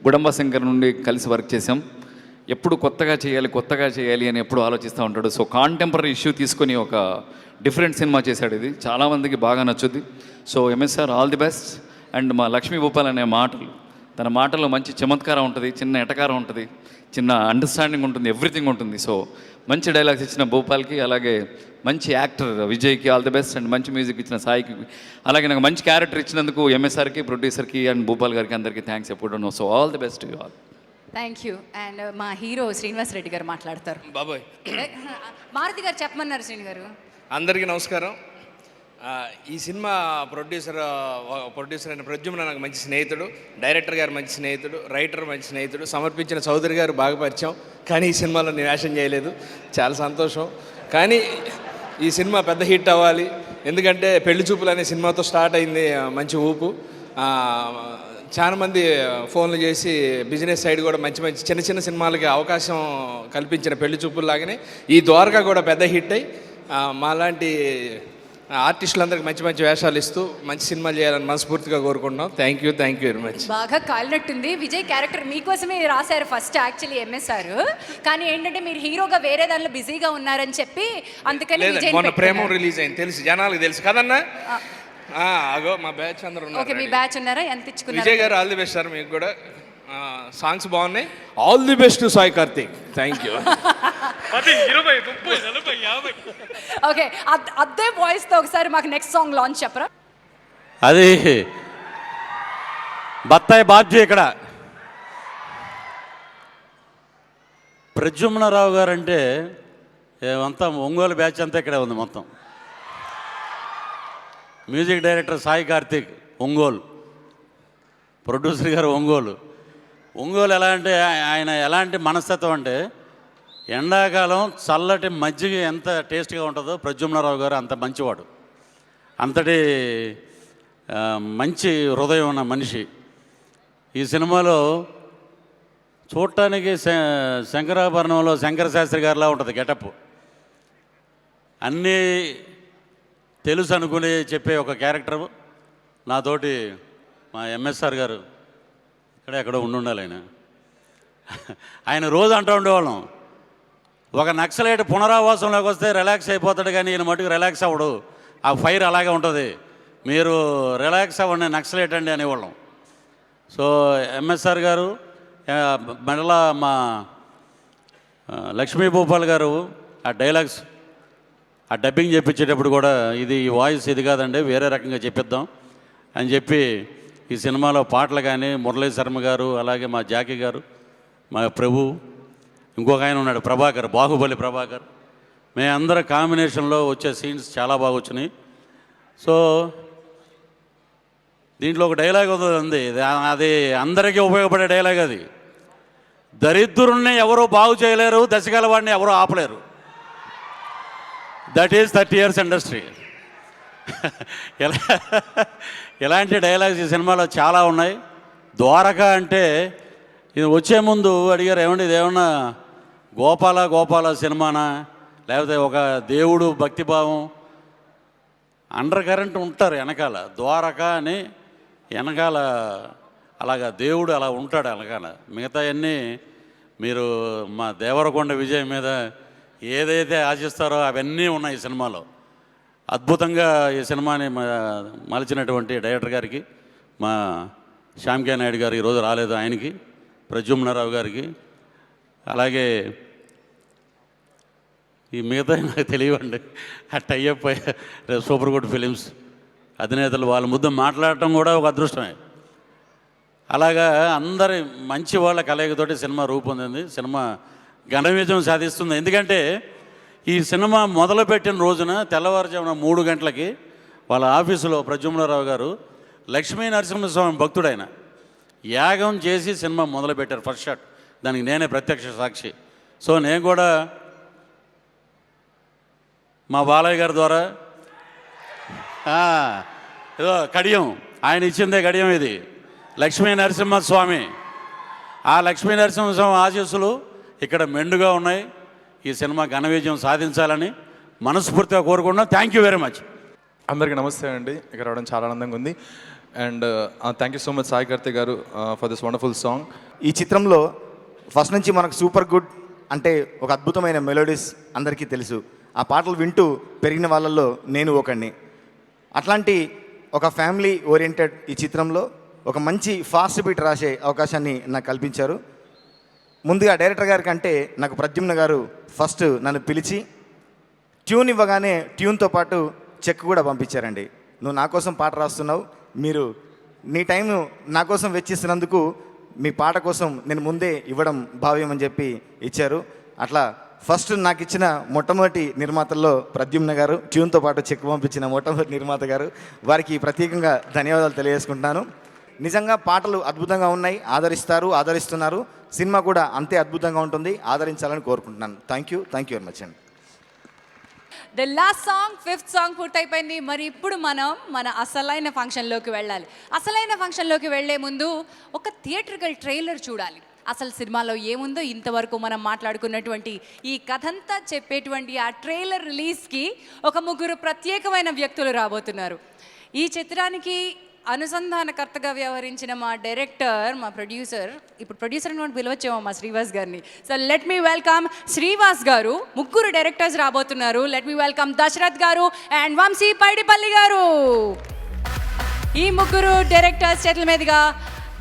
గుడంబ శంకర్ నుండి కలిసి వర్క్ చేసాం. ఎప్పుడు కొత్తగా చేయాలి అని ఎప్పుడు ఆలోచిస్తూ ఉంటాడు. సో కాంటెంపరీ ఇష్యూ తీసుకొని ఒక డిఫరెంట్ సినిమా చేశాడు. ఇది చాలామందికి బాగా నచ్చుద్ది. So M S R all the best. And మా లక్ష్మీ భూపాల్ అనే మాటలు, తన మాటల్లో మంచి చమత్కారం ఉంటుంది, చిన్న ఎటకారం ఉంటుంది, చిన్న అండర్స్టాండింగ్ ఉంటుంది, ఎవ్రీథింగ్ ఉంటుంది. సో మంచి డైలాగ్స్ ఇచ్చిన భూపాల్కి, అలాగే మంచి యాక్టర్ విజయ్కి ఆల్ ది బెస్ట్. అండ్ మంచి మ్యూజిక్ ఇచ్చిన సాయికి, అలాగే నాకు మంచి క్యారెక్టర్ ఇచ్చినందుకు ఎంఎస్ఆర్కి, ప్రొడ్యూసర్కి అండ్ భూపాల్ గారికి అందరికీ థ్యాంక్స్ ఎప్పుడు. So all the best you all. Thank you. And మా హీరో శ్రీనివాస్ రెడ్డి గారు మాట్లాడతారు. బాబాయ్, మారుతి గారు చెప్పమన్నారు. శ్రీని గారు, అందరికీ నమస్కారం. ఈ సినిమా ప్రొడ్యూసర్ అయిన ప్రద్యుమ్న నాకు మంచి స్నేహితుడు, డైరెక్టర్ గారు మంచి స్నేహితుడు, రైటర్ మంచి స్నేహితుడు, సమర్పించిన చౌదరి గారు బాగా పరిచయం. కానీ ఈ సినిమాలో నేను వేషం చేయలేదు, చాలా సంతోషం. కానీ ఈ సినిమా పెద్ద హిట్ అవ్వాలి, ఎందుకంటే పెళ్లి చూపులు అనే సినిమాతో స్టార్ట్ అయింది మంచి ఊపు. చాలామంది ఫోన్లు చేసి బిజినెస్ సైడ్ కూడా మంచి చిన్న చిన్న సినిమాలకి అవకాశం కల్పించిన పెళ్లి చూపుల్లాగానే ఈ ద్వారక కూడా పెద్ద హిట్ అయ్యి మాలాంటి ఆర్టిస్టులందరికీ మంచి వేషాలు ఇస్తూ మంచి సినిమాలు చేయాలని మనస్ఫూర్తిగా కోరుకుంటున్నాం. Thank you very much. బాగా కాలినట్టుంది. విజయ్ క్యారెక్టర్ మీకోసమే రాశారు ఫస్ట్ యాక్చువల్లీ ఎంఎస్ఆర్. కానీ ఏంటంటే మీరు హీరోగా వేరే దానిలో బిజీగా ఉన్నారని చెప్పి అందుకని మొన్న ప్రేమ రిలీజ్ అయింది, తెలుసు, జనాలకు తెలుసు కదన్నా. అగో మా బ్యాచ్ అందరూ ఉన్నారు. ఓకే, మీ బ్యాచ్ ఉన్నారా? ఎంత ఇచ్చుకున్నారు? విజయ్ గారు ఆల్ ది బెస్ట్ సార్. మీకు కూడా సాంగ్స్ బాగున్నాయి. All the best Sai Karthik. Thank you. Okay, అదే వాయిస్తో ఒకసారి మాకు నెక్స్ట్ సాంగ్ లాంచ్ చెప్పరా? అది బత్తాయి బాధ్య. ఇక్కడ ప్రద్యుమ్నరావు గారు అంటే అంతా ఒంగోలు బ్యాచ్ అంతా ఇక్కడే ఉంది మొత్తం. Music director Sai Karthik Ongole, producer గారు ఒంగోలు. ఒంగోలు ఎలా అంటే ఆయన ఎలాంటి మనస్తత్వం అంటే ఎండాకాలం చల్లటి మజ్జిగ ఎంత టేస్ట్గా ఉంటుందో ప్రద్యుమ్నరావు గారు అంత మంచివాడు, అంతటి మంచి హృదయం ఉన్న మనిషి. ఈ సినిమాలో చూడటానికి శంకరాభరణంలో శంకర శాస్త్రి గారిలా ఉంటుంది గెటప్. అన్నీ తెలుసు అనుకుని చెప్పే ఒక క్యారెక్టర్. నాతోటి మా ఎంఎస్ఆర్ గారు ఇక్కడ ఎక్కడో ఉండాలి ఆయన రోజు అంటూ ఉండేవాళ్ళం, ఒక నక్సలైట్ పునరావాసంలోకి వస్తే రిలాక్స్ అయిపోతాడు కానీ ఈయన మటుకు రిలాక్స్ అవ్వడు, ఆ ఫైర్ అలాగే ఉంటుంది, మీరు రిలాక్స్ అవ్వండి నక్సలైట్ అండి అనేవాళ్ళం. సో ఎంఎస్ఆర్ గారు మళ్ళా మా లక్ష్మీ భూపాల్ గారు ఆ డైలాగ్స్ ఆ డబ్బింగ్ చెప్పించేటప్పుడు కూడా ఇది ఈ వాయిస్ ఇది కాదండి వేరే రకంగా చెప్పిద్దాం అని చెప్పి ఈ సినిమాలో పాటలు కానీ మురళీ శర్మ గారు, అలాగే మా జాకీ గారు, మా ప్రభు, ఇంకొక ఆయన ఉన్నాడు ప్రభాకర్, బాహుబలి ప్రభాకర్, మేమందరం కాంబినేషన్లో వచ్చే సీన్స్ చాలా బాగా వచ్చినాయి. సో దీంట్లో ఒక డైలాగ్ ఉంది, అది అందరికీ ఉపయోగపడే డైలాగ్. అది దరిద్రుణ్ణి ఎవరూ బాగు చేయలేరు, దశకాల వాడిని ఎవరూ ఆపలేరు. That is 30 years industry. ఇలాంటి డైలాగ్స్ ఈ సినిమాలో చాలా ఉన్నాయి. ద్వారక అంటే ఇది వచ్చే ముందు అడిగారు, ఏమండి ఇది ఏమన్నా గోపాల సినిమానా, లేకపోతే ఒక దేవుడు భక్తిభావం అండర్ కరెంట్ ఉంటారు వెనకాల, ద్వారక అని వెనకాల అలాగా దేవుడు అలా ఉంటాడు వెనకాల. మిగతా అన్నీ మీరు మా దేవరకొండ విజయ్ మీద ఏదైతే ఆశిస్తారో అవన్నీ ఉన్నాయి ఈ సినిమాలో. అద్భుతంగా ఈ సినిమాని మలిచినటువంటి డైరెక్టర్ గారికి, మా శ్యామ్కే నాయుడు గారు ఈరోజు రాలేదు, ఆయనకి, ప్రద్యుమ్నరావు గారికి, అలాగే ఈ మిగతా నాకు తెలియవండి. ఆ టైఅప్ సూపర్ గుడ్ ఫిలిమ్స్ అధినేతలు వాళ్ళ ముద్ద మాట్లాడటం కూడా ఒక అదృష్టమే. అలాగా అందరి మంచి వాళ్ళ కలయికతోటి సినిమా రూపొందింది. సినిమా ఘన విజయం సాధిస్తుంది. ఎందుకంటే ఈ సినిమా మొదలుపెట్టిన రోజున తెల్లవారుజామున 3 గంటలకి వాళ్ళ ఆఫీసులో ప్రద్యుమ్నరావు గారు లక్ష్మీ నరసింహస్వామి భక్తుడైన యాగం చేసి సినిమా మొదలుపెట్టారు ఫస్ట్ షాట్. దానికి నేనే ప్రత్యక్ష సాక్షి. సో నేను కూడా మా బాలయ్య గారి ద్వారా ఏదో కడియం, ఆయన ఇచ్చిందే కడియం ఇది, లక్ష్మీ నరసింహస్వామి. ఆ లక్ష్మీ నరసింహస్వామి ఆశీస్సులు ఇక్కడ మెండుగా ఉన్నాయి. ఈ సినిమా ఘన విజయం సాధించాలని మనస్ఫూర్తిగా కోరుకుంటున్నాం. Thank you very much. అందరికీ నమస్తే అండి, ఇక్కడ రావడం చాలా ఆనందంగా ఉంది. And thank you so much Sai Karthik గారు ఫర్ దిస్ వండర్ఫుల్ సాంగ్. ఈ చిత్రంలో ఫస్ట్ నుంచి మనకు సూపర్ గుడ్ అంటే ఒక అద్భుతమైన మెలోడీస్ అందరికీ తెలుసు. ఆ పాటలు వింటూ పెరిగిన వాళ్ళల్లో నేను ఒకడిని. అట్లాంటి ఒక ఫ్యామిలీ ఓరియంటెడ్ ఈ చిత్రంలో ఒక మంచి ఫాస్ట్ బీట్ రాసే అవకాశాన్ని నాకు కల్పించారు. ముందుగా డైరెక్టర్ గారి కంటే నాకు ప్రద్యుమ్న గారు ఫస్ట్ నన్ను పిలిచి ట్యూన్ ఇవ్వగానే ట్యూన్తో పాటు చెక్ కూడా పంపించారండి. నువ్వు నా కోసం పాట రాస్తున్నావు, మీరు నీ టైం నా కోసం వెచ్చిస్తున్నందుకు మీ పాట కోసం నేను ముందే ఇవ్వడం భావ్యం అని చెప్పి ఇచ్చారు. అట్లా ఫస్ట్ నాకు ఇచ్చిన మొట్టమొదటి నిర్మాతల్లో ప్రద్యుమ్న గారు, ట్యూన్తో పాటు చెక్ పంపించిన మొట్టమొదటి నిర్మాత గారు, వారికి ప్రత్యేకంగా ధన్యవాదాలు తెలియజేసుకుంటున్నాను. నిజంగా పాటలు అద్భుతంగా ఉన్నాయి, ఆదరిస్తున్నారు. సినిమా కూడా అంతే అద్భుతంగా ఉంటుంది, ఆదరించాలని కోరుకుంటున్నాను. థ్యాంక్ యూ వెరీ మచ్ అండి. The last song 5th song పూర్తయిపోయింది. మరి ఇప్పుడు మనం మన అసలైన ఫంక్షన్లోకి వెళ్ళాలి. అసలైన ఫంక్షన్లోకి వెళ్లే ముందు ఒక థియేట్రికల్ ట్రైలర్ చూడాలి. అసలు సినిమాలో ఏముందో ఇంతవరకు మనం మాట్లాడుకున్నటువంటి ఈ కథంతా చెప్పేటువంటి ఆ ట్రైలర్ రిలీజ్కి ఒక 3 ప్రత్యేకమైన వ్యక్తులు రాబోతున్నారు. ఈ చిత్రానికి అనుసంధానకర్తగా వ్యవహరించిన మా డైరెక్టర్, మా ప్రొడ్యూసర్, ఇప్పుడు ప్రొడ్యూసర్ అని పిలవచ్చేమో మా శ్రీవాస్ గారిని. So let me welcome Srivas గారు. 3 డైరెక్టర్స్ రాబోతున్నారు. లెట్ మీ వెల్కమ్ దశరథ్ గారు అండ్ వంశీ పైడిపల్లి గారు. ఈ 3 డైరెక్టర్స్ చేతుల మీదుగా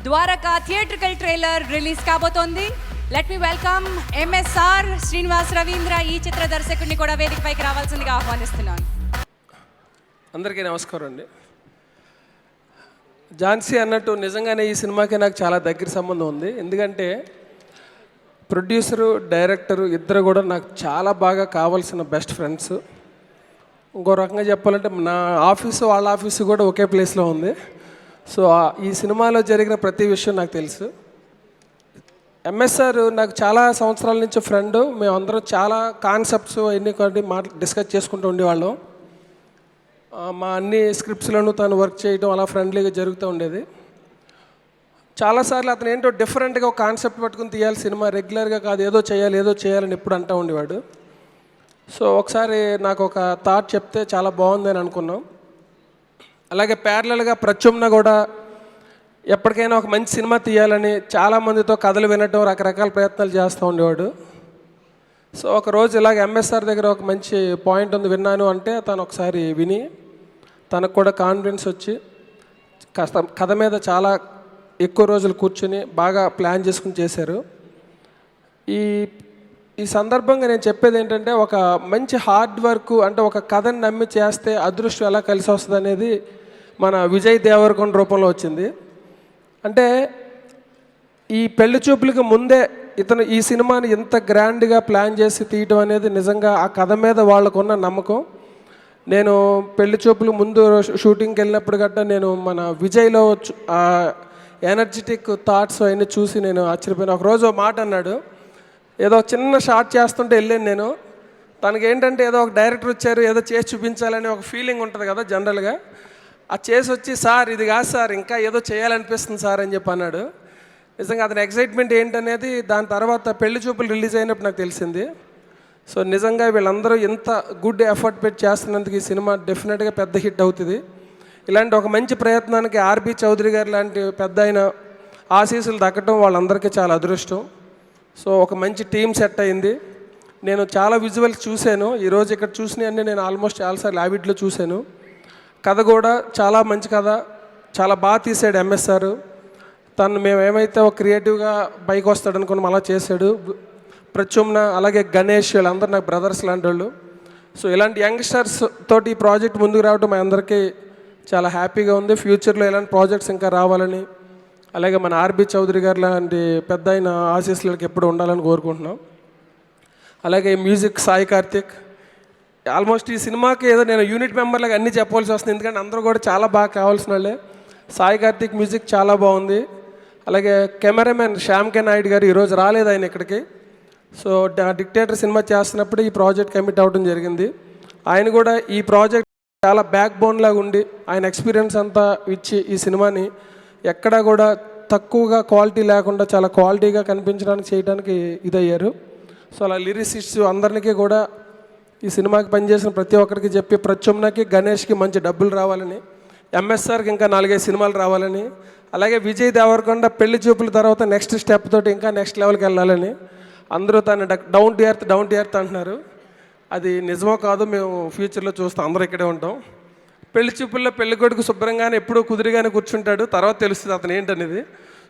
ద్వారకా థియేట్రికల్ ట్రైలర్ రిలీజ్ కాబోతోంది. Let me welcome MSR Srinivas Ravindra, ఈ చిత్ర దర్శకుడిని కూడా వేదికపైకి రావాల్సిందిగా ఆహ్వానిస్తున్నాను. అందరికీ నమస్కారం అండి. ఝాన్సీ అన్నట్టు నిజంగానే ఈ సినిమాకి నాకు చాలా దగ్గర సంబంధం ఉంది. ఎందుకంటే ప్రొడ్యూసరు, డైరెక్టరు ఇద్దరు కూడా నాకు చాలా బాగా కావాల్సిన బెస్ట్ ఫ్రెండ్స్. ఇంకో రకంగా చెప్పాలంటే నా ఆఫీసు వాళ్ళ ఆఫీసు కూడా ఒకే ప్లేస్లో ఉంది. సో ఈ సినిమాలో జరిగిన ప్రతి విషయం నాకు తెలుసు. ఎంఎస్ఆర్ నాకు చాలా సంవత్సరాల నుంచి ఫ్రెండ్. మేమందరం చాలా కాన్సెప్ట్స్ అన్నీ కొన్ని డిస్కస్ చేసుకుంటూ ఉండేవాళ్ళం. మా అన్ని స్క్రిప్ట్స్లోనూ తను వర్క్ చేయడం అలా ఫ్రెండ్లీగా జరుగుతూ ఉండేది. చాలాసార్లు అతను ఏంటో డిఫరెంట్గా ఒక కాన్సెప్ట్ పట్టుకుని తీయాలి సినిమా, రెగ్యులర్గా కాదు ఏదో చేయాలని ఎప్పుడు అంటూ ఉండేవాడు. సో ఒకసారి నాకు ఒక థాట్ చెప్తే చాలా బాగుందని అనుకున్నాం. అలాగే ప్యారలల్గా ప్రత్యుమ్న కూడా ఎప్పటికైనా ఒక మంచి సినిమా తీయాలని చాలామందితో కథలు వినటం, రకరకాల ప్రయత్నాలు చేస్తూ ఉండేవాడు. సో ఒకరోజు ఇలాగ ఎంఎస్ఆర్ దగ్గర ఒక మంచి పాయింట్ ఉంది విన్నాను అంటే తను ఒకసారి విని తనకు కూడా కాన్ఫిడెన్స్ వచ్చి కాస్త కథ మీద చాలా ఎక్కువ రోజులు కూర్చుని బాగా ప్లాన్ చేసుకుని చేశారు. ఈ సందర్భంగా నేను చెప్పేది ఏంటంటే ఒక మంచి హార్డ్ వర్క్ అంటే ఒక కథని నమ్మి చేస్తే అదృష్టం ఎలా కలిసి వస్తుంది అనేది మన విజయ్ దేవరకొండ రూపంలో వచ్చింది. అంటే ఈ పెళ్లి చూపులకి ముందే ఇతను ఈ సినిమాని ఇంత గ్రాండ్గా ప్లాన్ చేసి తీయటం అనేది నిజంగా ఆ కథ మీద వాళ్ళకున్న నమ్మకం. నేను పెళ్లి చూపులు ముందు షూటింగ్కి వెళ్ళినప్పుడు గట్టా నేను మన విజయ్లో ఎనర్జెటిక్ థాట్స్ అవన్నీ చూసి నేను ఆశ్చర్యపోయాను. ఒకరోజు ఒక మాట అన్నాడు, ఏదో చిన్న షార్ట్ చేస్తుంటే వెళ్ళాను నేను. తనకి ఏంటంటే ఏదో ఒక డైరెక్టర్ వచ్చారు ఏదో చేసి చూపించాలని ఒక ఫీలింగ్ ఉంటుంది కదా జనరల్గా. ఆ చేసి వచ్చి సార్ ఇది కాదు సార్ ఇంకా ఏదో చేయాలనిపిస్తుంది సార్ అని చెప్పి అన్నాడు. నిజంగా అతని ఎక్సైట్మెంట్ ఏంటనేది దాని తర్వాత పెళ్లి చూపులు రిలీజ్ అయినప్పుడు నాకు తెలిసింది. సో నిజంగా వీళ్ళందరూ ఇంత గుడ్ ఎఫర్ట్ పెట్టి చేస్తున్నందుకు ఈ సినిమా డెఫినెట్గా పెద్ద హిట్ అవుతుంది. ఇలాంటి ఒక మంచి ప్రయత్నానికి ఆర్బి చౌదరి గారు లాంటి పెద్ద ఆయన ఆశీస్సులు దక్కడం వాళ్ళందరికీ చాలా అదృష్టం. సో ఒక మంచి టీం సెట్ అయింది. నేను చాలా విజువల్స్ చూశాను. ఈరోజు ఇక్కడ చూసినవన్నీ నేను ఆల్మోస్ట్ చాలాసార్లు యావిడ్లో చూశాను. కథ కూడా చాలా మంచి కథ, చాలా బాగా తీసాడు ఎంఎస్ఆర్. తను మేము ఏమైతే ఒక క్రియేటివ్గా పైకి వస్తాడు అనుకున్నాం అలా చేశాడు. ప్రత్యుమ్న అలాగే గణేష్ వీళ్ళందరూ నాకు బ్రదర్స్ లాంటి వాళ్ళు. సో ఇలాంటి యంగ్స్టర్స్ తోటి ఈ ప్రాజెక్ట్ ముందుకు రావడం మా అందరికీ చాలా హ్యాపీగా ఉంది. ఫ్యూచర్లో ఇలాంటి ప్రాజెక్ట్స్ ఇంకా రావాలని అలాగే మన ఆర్బి చౌదరి గారు లాంటి పెద్ద అయిన ఆశీస్సులకి ఎప్పుడు ఉండాలని కోరుకుంటున్నాం. అలాగే మ్యూజిక్ సాయి కార్తిక్. ఆల్మోస్ట్ ఈ సినిమాకి ఏదో నేను యూనిట్ మెంబర్లాగా అన్నీ చెప్పవలసి వస్తుంది, ఎందుకంటే అందరూ కూడా చాలా బాగా కావాల్సిన వాళ్ళే. సాయి కార్తిక్ మ్యూజిక్ చాలా బాగుంది. అలాగే కెమెరామెన్ శ్యామ్ కే నాయుడు గారు ఈరోజు రాలేదు ఆయన ఇక్కడికి. సో డిక్టేటర్ సినిమా చేస్తున్నప్పుడు ఈ ప్రాజెక్ట్ కమిట్ అవ్వడం జరిగింది. ఆయన కూడా ఈ ప్రాజెక్ట్ చాలా బ్యాక్ బోన్ లాగా ఉండి ఆయన ఎక్స్పీరియన్స్ అంతా ఇచ్చి ఈ సినిమాని ఎక్కడా కూడా తక్కువగా క్వాలిటీ లేకుండా చాలా క్వాలిటీగా కనిపించడానికి చేయడానికి ఇదయ్యారు. సో అలా లిరిసిస్ట్స్ అందరికీ కూడా ఈ సినిమాకి పనిచేసిన ప్రతి ఒక్కరికి చెప్పి ప్రత్యుమ్నకి గణేష్కి మంచి డబ్బులు రావాలని, ఎంఎస్ఆర్కి ఇంకా 4-5 సినిమాలు రావాలని, అలాగే విజయ్ దేవరకొండ పెళ్లి చూపుల తర్వాత నెక్స్ట్ స్టెప్ తోటి ఇంకా నెక్స్ట్ లెవెల్కి వెళ్ళాలని అందరూ తను డౌన్ టు ఎర్త్ అంటున్నారు. అది నిజమో కాదో మేము ఫ్యూచర్లో చూస్తాం, అందరూ ఇక్కడే ఉంటాం. పెళ్లి చూపుల్లో పెళ్లి కొడుకు శుభ్రంగానే ఎప్పుడూ కుదిరిగానే కూర్చుంటాడు, తర్వాత తెలుస్తుంది అతను ఏంటనేది.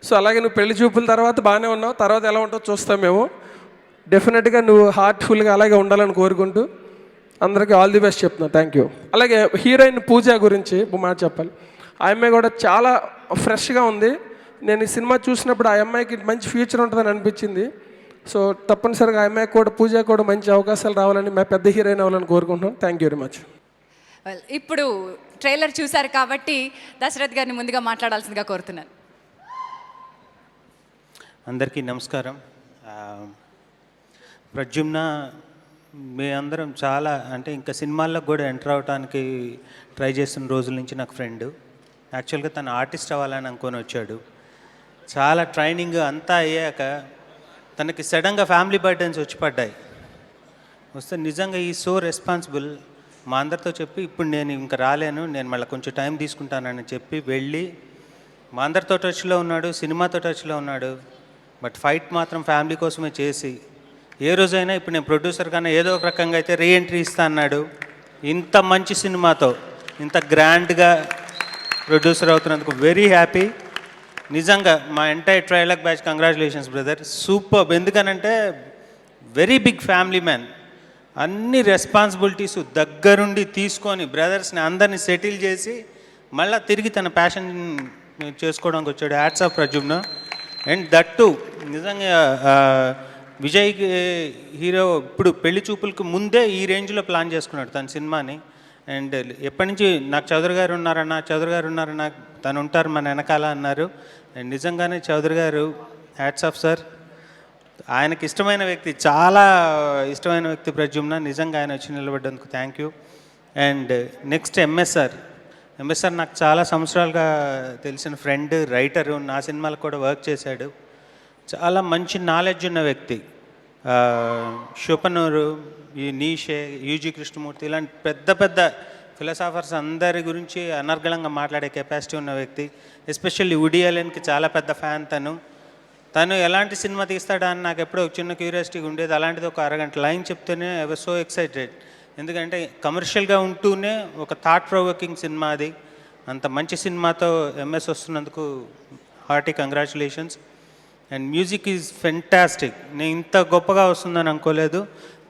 సో అలాగే నువ్వు పెళ్లి చూపుల తర్వాత బాగానే ఉన్నావు, తర్వాత ఎలా ఉంటావు చూస్తాం మేము. డెఫినెట్గా నువ్వు హార్ట్ఫుల్గా అలాగే ఉండాలని కోరుకుంటూ అందరికీ ఆల్ ది బెస్ట్ చెప్తున్నాను. Thank you. అలాగే హీరోయిన్ పూజ గురించి మాట చెప్పాలి. ఆ అమ్మాయి కూడా చాలా ఫ్రెష్గా ఉంది. నేను ఈ సినిమా చూసినప్పుడు ఆ అమ్మాయికి మంచి ఫ్యూచర్ ఉంటుందని అనిపించింది. సో తప్పనిసరిగా ఆ అమ్మాయికి కూడా పూజ కూడా మంచి అవకాశాలు రావాలని మా పెద్ద హీరోయిన్ అవ్వాలని కోరుకుంటున్నాను. Thank you very much. ఇప్పుడు ట్రైలర్ చూశారు కాబట్టి దశరథ్ గారిని ముందుగా మాట్లాడాల్సిందిగా కోరుతున్నాను. అందరికీ నమస్కారం. ప్రద్యుమ్న మీ అందరం చాలా అంటే ఇంకా సినిమాల్లో కూడా ఎంటర్ అవడానికి ట్రై చేస్తున్న రోజుల నుంచి నాకు ఫ్రెండ్. యాక్చువల్గా తను ఆర్టిస్ట్ అవ్వాలని అనుకొని వచ్చాడు. చాలా ట్రైనింగ్ అంతా అయ్యాక తనకి సడన్గా ఫ్యామిలీ బర్డెన్స్ వచ్చి పడ్డాయి. వస్తే నిజంగా ఈ సో రెస్పాన్సిబుల్ మా అందరితో చెప్పి ఇప్పుడు నేను ఇంకా రాలేను, నేను మళ్ళీ కొంచెం టైం తీసుకుంటానని చెప్పి వెళ్ళి మా అందరితో టచ్లో ఉన్నాడు, సినిమాతో టచ్లో ఉన్నాడు. బట్ ఫైట్ మాత్రం ఫ్యామిలీ కోసమే చేసి ఏ రోజైనా ఇప్పుడు నేను ప్రొడ్యూసర్ కన్నా ఏదో ఒక రకంగా అయితే రీఎంట్రీ ఇస్తా అన్నాడు. ఇంత మంచి సినిమాతో ఇంత గ్రాండ్గా ప్రొడ్యూసర్ అవుతున్నందుకు వెరీ హ్యాపీ. నిజంగా మా entire trailer batch congratulations brother, super. ఎందుకనంటే వెరీ బిగ్ ఫ్యామిలీ మ్యాన్, అన్ని రెస్పాన్సిబిలిటీస్ దగ్గరుండి తీసుకొని బ్రదర్స్ని అందరినీ సెటిల్ చేసి మళ్ళీ తిరిగి తన ప్యాషన్ చేసుకోవడానికి వచ్చాడు. Hats off Pradyumna. And that to నిజంగా విజయ్కి హీరో ఇప్పుడు పెళ్లి చూపులకు ముందే ఈ రేంజ్లో ప్లాన్ చేసుకున్నాడు తన సినిమాని. అండ్ ఎప్పటి నుంచి నాకు చౌదరి గారు ఉన్నారన్న తను ఉంటారు మన వెనకాల అన్నారు. అండ్ నిజంగానే చౌదరి గారు హ్యాట్స్ ఆఫ్ సార్. ఆయనకి ఇష్టమైన వ్యక్తి, చాలా ఇష్టమైన వ్యక్తి ప్రద్యుమ్న. నిజంగా ఆయన వచ్చి నిలబడ్డందుకు thank you. And next M S R నాకు చాలా సంవత్సరాలుగా తెలిసిన ఫ్రెండ్, రైటరు, నా సినిమాలకు కూడా వర్క్ చేశాడు. చాలా మంచి నాలెడ్జ్ ఉన్న వ్యక్తి. షోపనూరు, ఈ నీషే, యూజీ కృష్ణమూర్తి ఇలాంటి పెద్ద పెద్ద ఫిలాసాఫర్స్ అందరి గురించి అనర్గళంగా మాట్లాడే కెపాసిటీ ఉన్న వ్యక్తి. ఎస్పెషల్లీ వుడీ అలెన్కి చాలా పెద్ద ఫ్యాన్ తను ఎలాంటి సినిమా తీస్తాడా అని నాకు ఎప్పుడో చిన్న క్యూరియాసిటీ ఉండేది. అలాంటిది ఒక అరగంట లైన్ చెప్తేనే ఐ వాజ్ సో ఎక్సైటెడ్. ఎందుకంటే కమర్షియల్గా ఉంటూనే ఒక థాట్ ప్రొవోకింగ్ సినిమా అది. అంత మంచి సినిమాతో ఎంఎస్ వస్తున్నందుకు hearty congratulations. And music is fantastic. నేను ఇంత గొప్పగా వస్తుందని అనుకోలేదు.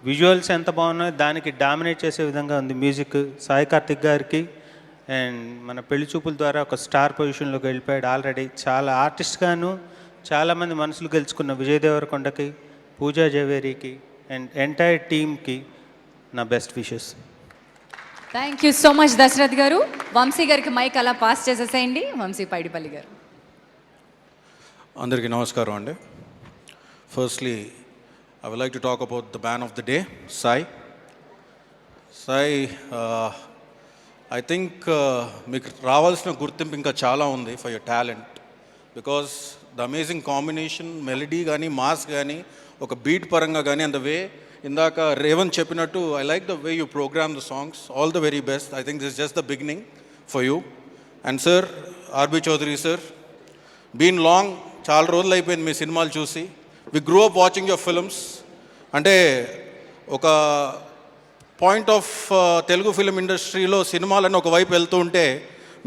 విజువల్స్ ఎంత బాగున్నాయో దానికి డామినేట్ చేసే విధంగా ఉంది మ్యూజిక్. సాయి కార్తిక్ గారికి అండ్ మన పెళ్లి చూపుల ద్వారా ఒక స్టార్ పొజిషన్లోకి వెళ్ళిపోయాడు ఆల్రెడీ. చాలా ఆర్టిస్ట్గాను చాలామంది మనసులు గెలుచుకున్న విజయ్ దేవరకొండకి, పూజా జవేరికి అండ్ ఎంటైర్ టీమ్కి నా best wishes. Thank you so much Dashrath గారు. వంశీ గారికి మైక్ అలా పాస్ చేసేసేయండి. వంశీ పైడిపల్లి గారు. అందరికీ నమస్కారం అండి. Firstly I would like to talk about the man of the day, Sai. I think మీకు రావాల్సిన గుర్తింపు ఇంకా చాలా ఉంది for your talent. Because the amazing combination, melody కానీ, మాస్ కానీ, ఒక బీట్ పరంగా కానీ, అండ్ ద వే ఇందాక రేవంత్ చెప్పినట్టు I like the way you program the songs. All the very best. I think this just the beginning for you. And sir, R B Chowdary sir, been long, చాలా రోజులు అయిపోయింది మీ సినిమాలు చూసి. We grew up watching your films. అంటే ఒక point of Telugu film ఇండస్ట్రీలో సినిమాలని ఒకవైపు వెళ్తూ ఉంటే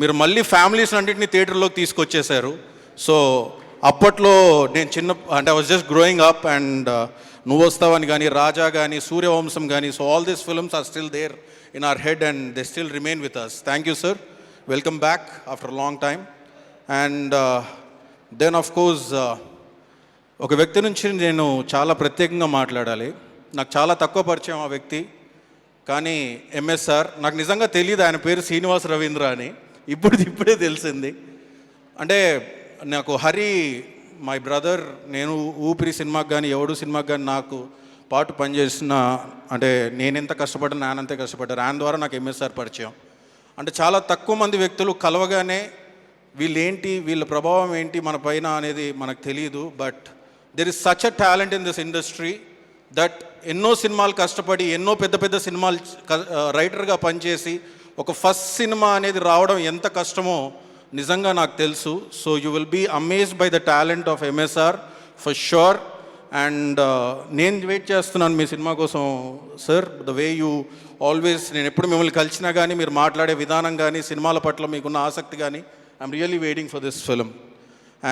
మీరు మళ్ళీ ఫ్యామిలీస్ అన్నింటినీ థియేటర్లోకి తీసుకొచ్చేశారు. సో అప్పట్లో నేను అంటే I was just growing up. And నువ్వు వస్తావని కానీ, రాజా కానీ, సూర్యవంశం కానీ, so all these films are still there in our head and they still remain with us. Thank you sir. Welcome back after long time. And then of course ఒక వ్యక్తి నుంచి నేను చాలా ప్రత్యేకంగా మాట్లాడాలి. నాకు చాలా తక్కువ పరిచయం ఆ వ్యక్తి, కానీ ఎంఎస్ఆర్. నాకు నిజంగా తెలియదు ఆయన పేరు శ్రీనివాస్ రవీంద్ర అని. ఇప్పుడే తెలిసింది. అంటే నాకు హరి, మై బ్రదర్, నేను ఊపిరి సినిమాకి కానీ, ఎవడు సినిమాకి కానీ నాకు పాటు పనిచేసిన, అంటే నేనెంత కష్టపడ్డా నానంతే కష్టపడ్డారు. ఆయన ద్వారా నాకు ఎంఎస్ఆర్ పరిచయం. అంటే చాలా తక్కువ మంది వ్యక్తులు కలవగానే వీళ్ళేంటి, వీళ్ళ ప్రభావం ఏంటి మన పైన అనేది మనకు తెలియదు. But there is such a talent in this industry that ఎన్నో సినిమాలు కష్టపడి, ఎన్నో పెద్ద పెద్ద సినిమాలు రైటర్గా పనిచేసి ఒక ఫస్ట్ సినిమా అనేది రావడం ఎంత కష్టమో నిజంగా నాకు తెలుసు. So you will be amazed by the talent of MSR for sure. And నేను వెయిట్ చేస్తున్నాను మీ సినిమా కోసం sir. The way you always, నేను ఎప్పుడు మిమ్మల్ని కలిసినా కానీ మీరు మాట్లాడే విధానం కానీ, సినిమాల పట్ల మీకున్న ఆసక్తి కానీ, I'm really waiting for this film.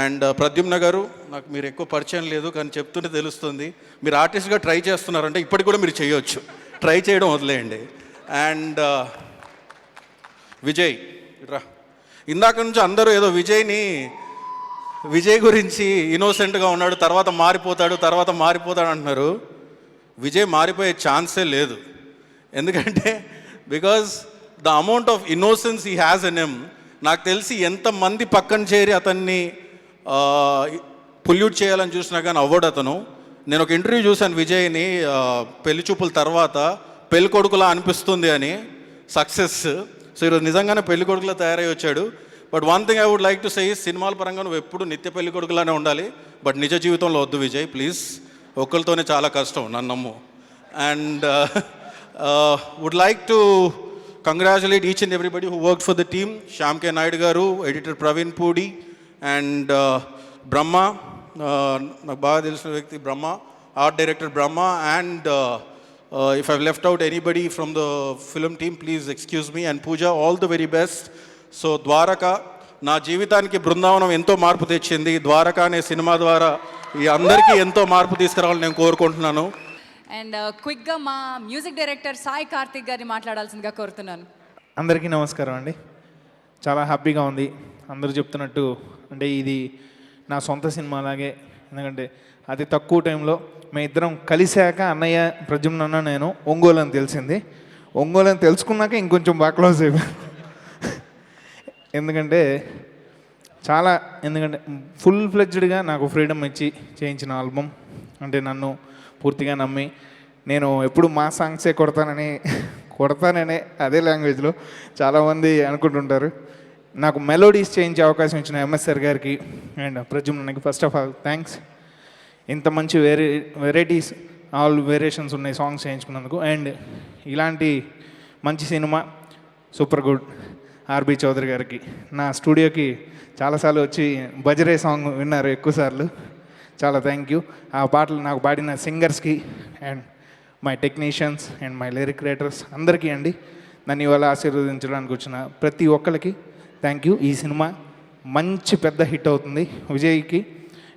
And Pradyumna గారు, నాకు మీరు ఎక్కువ పరిచయం లేదు కానీ చెప్తుంటే తెలుస్తుంది మీరు ఆర్టిస్ట్గా ట్రై చేస్తున్నారంటే ఇప్పటికి కూడా మీరు చేయొచ్చు. ట్రై చేయడం వదిలేయండి. అండ్ విజయ్ రా. ఇందాక నుంచి అందరూ ఏదో విజయ్ గురించి ఇన్నోసెంట్గా ఉన్నాడు, తర్వాత మారిపోతాడు అంటున్నారు. విజయ్ మారిపోయే ఛాన్సే లేదు. ఎందుకంటే because the amount of innocence he has in him. నాకు తెలిసి ఎంతమంది పక్కన చేరి అతన్ని పొల్యూట్ చేయాలని చూసినా కానీ అవ్వడు అతను. నేను ఒక ఇంటర్వ్యూ చూశాను విజయ్ని, పెళ్లి చూపుల తర్వాత పెళ్లి కొడుకులా అనిపిస్తుంది అని. సక్సెస్. సో ఈరోజు నిజంగానే పెళ్లి కొడుకులా తయారై వచ్చాడు. But one thing I would like to say, సినిమాల పరంగా నువ్వు ఎప్పుడు నిత్య పెళ్లి కొడుకులానే ఉండాలి. బట్ నిజ జీవితంలో వద్దు విజయ్, ప్లీజ్. ఒక్కరితోనే చాలా కష్టం, నన్ను నమ్ము. And would like to congratulate each and everybody who worked for the team. Shyam K. Naidu garu, editor Praveen Pudi, and Brahma, నాకు బాగా తెలిసిన వ్యక్తి Brahma, art director Brahma, and if I've left out anybody from the film team, please excuse me. And Pooja, all the very best. So Dwaraka, నా జీవితానికి బృందావనం ఎంతో మార్పు తెచ్చింది. ద్వారకా అనే సినిమా ద్వారా ఈ అందరికీ ఎంతో మార్పు తీసుకురావాలని నేను కోరుకుంటున్నాను. అండ్ క్విక్గా మా మ్యూజిక్ డైరెక్టర్ సాయి కార్తిక్ గారిని మాట్లాడాల్సిందిగా కోరుతున్నాను. అందరికీ నమస్కారం అండి. చాలా హ్యాపీగా ఉంది. అందరూ చెప్తున్నట్టు అంటే ఇది నా సొంత సినిమా లాగే. ఎందుకంటే అతి తక్కువ టైంలో మేము ఇద్దరం కలిశాక అన్నయ్య, ప్రద్యుమ్న, నేను ఒంగోలు అని తెలిసింది. ఒంగోలు అని తెలుసుకున్నాక ఇంకొంచెం బాగా క్లోజ్ అయిపోయాను. ఎందుకంటే చాలా, ఎందుకంటే ఫుల్ ఫ్లెడ్జ్డ్గా నాకు ఫ్రీడమ్ ఇచ్చి చేయించిన ఆల్బమ్. అంటే నన్ను పూర్తిగా నమ్మి, నేను ఎప్పుడు మా సాంగ్సే కొడతాననే అదే లాంగ్వేజ్లో చాలామంది అనుకుంటుంటారు. నాకు మెలోడీస్ చేయించే అవకాశం ఇచ్చిన ఎంఎస్ఆర్ గారికి అండ్ ప్రజుమ్నకి ఫస్ట్ ఆఫ్ ఆల్ థ్యాంక్స్. ఇంత మంచి వెరైటీస్, ఆల్ వేరియేషన్స్ ఉన్నాయి సాంగ్స్ చేయించుకున్నందుకు. అండ్ ఇలాంటి మంచి cinema super good R B Chowdary గారికి, నా స్టూడియోకి చాలాసార్లు వచ్చి బజరే సాంగ్ విన్నారు ఎక్కువసార్లు, చాలా థ్యాంక్ యూ. ఆ పాటలు నాకు పాడిన సింగర్స్కి and my technicians and my lyric writers అందరికీ అండి, నన్ను ఇవాళ ఆశీర్వదించడానికి వచ్చిన ప్రతి ఒక్కరికి థ్యాంక్ యూ. ఈ సినిమా మంచి పెద్ద హిట్ అవుతుంది. విజయ్కి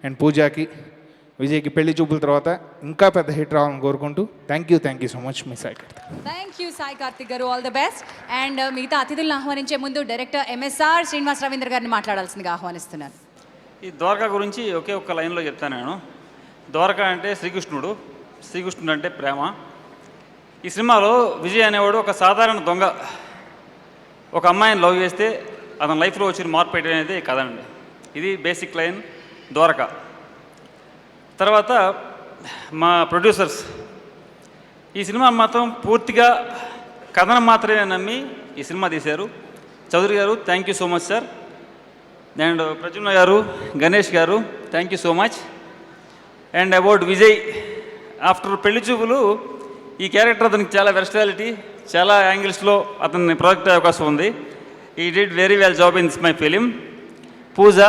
అండ్ పూజాకి, విజయ్కి పెళ్లి చూపుల తర్వాత ఇంకా పెద్ద హిట్ రావాలని కోరుకుంటూ thank you so much me Sai Karthik. Thank you Sai Karthik గారు, ఆల్ ద బెస్ట్. అండ్ మిగతా అతిథులను ఆహ్వానించే ముందు డైరెక్టర్ ఎంఎస్ఆర్ శ్రీనివాస్ రవీంద్ర గారిని మాట్లాడాల్సిందిగా ఆహ్వానిస్తున్నాను. ఈ ద్వారకా గురించి ఒకే ఒక్క లైన్లో చెప్తాను నేను. ద్వారకా అంటే శ్రీకృష్ణుడు అంటే ప్రేమ. ఈ సినిమాలో విజయ్ అనేవాడు ఒక సాధారణ దొంగ ఒక అమ్మాయిని లవ్ చేస్తే అతని లైఫ్లో వచ్చిన మార్పు అనేది కథ అండి. ఇది బేసిక్ లైన్ ద్వారకా. తర్వాత మా ప్రొడ్యూసర్స్ ఈ సినిమా మాత్రం పూర్తిగా కథనం మాత్రమే నమ్మి ఈ సినిమా తీశారు. చౌదరి గారు thank you so much sir. And Pradyumna గారు, గణేష్ గారు thank you so much. And about Vijay, after Pelli Choopulu ఈ క్యారెక్టర్ అతనికి చాలా వెర్సటాలిటీ, చాలా యాంగిల్స్లో అతన్ని ప్రొజెక్ట్ అయ్యే అవకాశం ఉంది. ఈ did very well job in my film. Pooja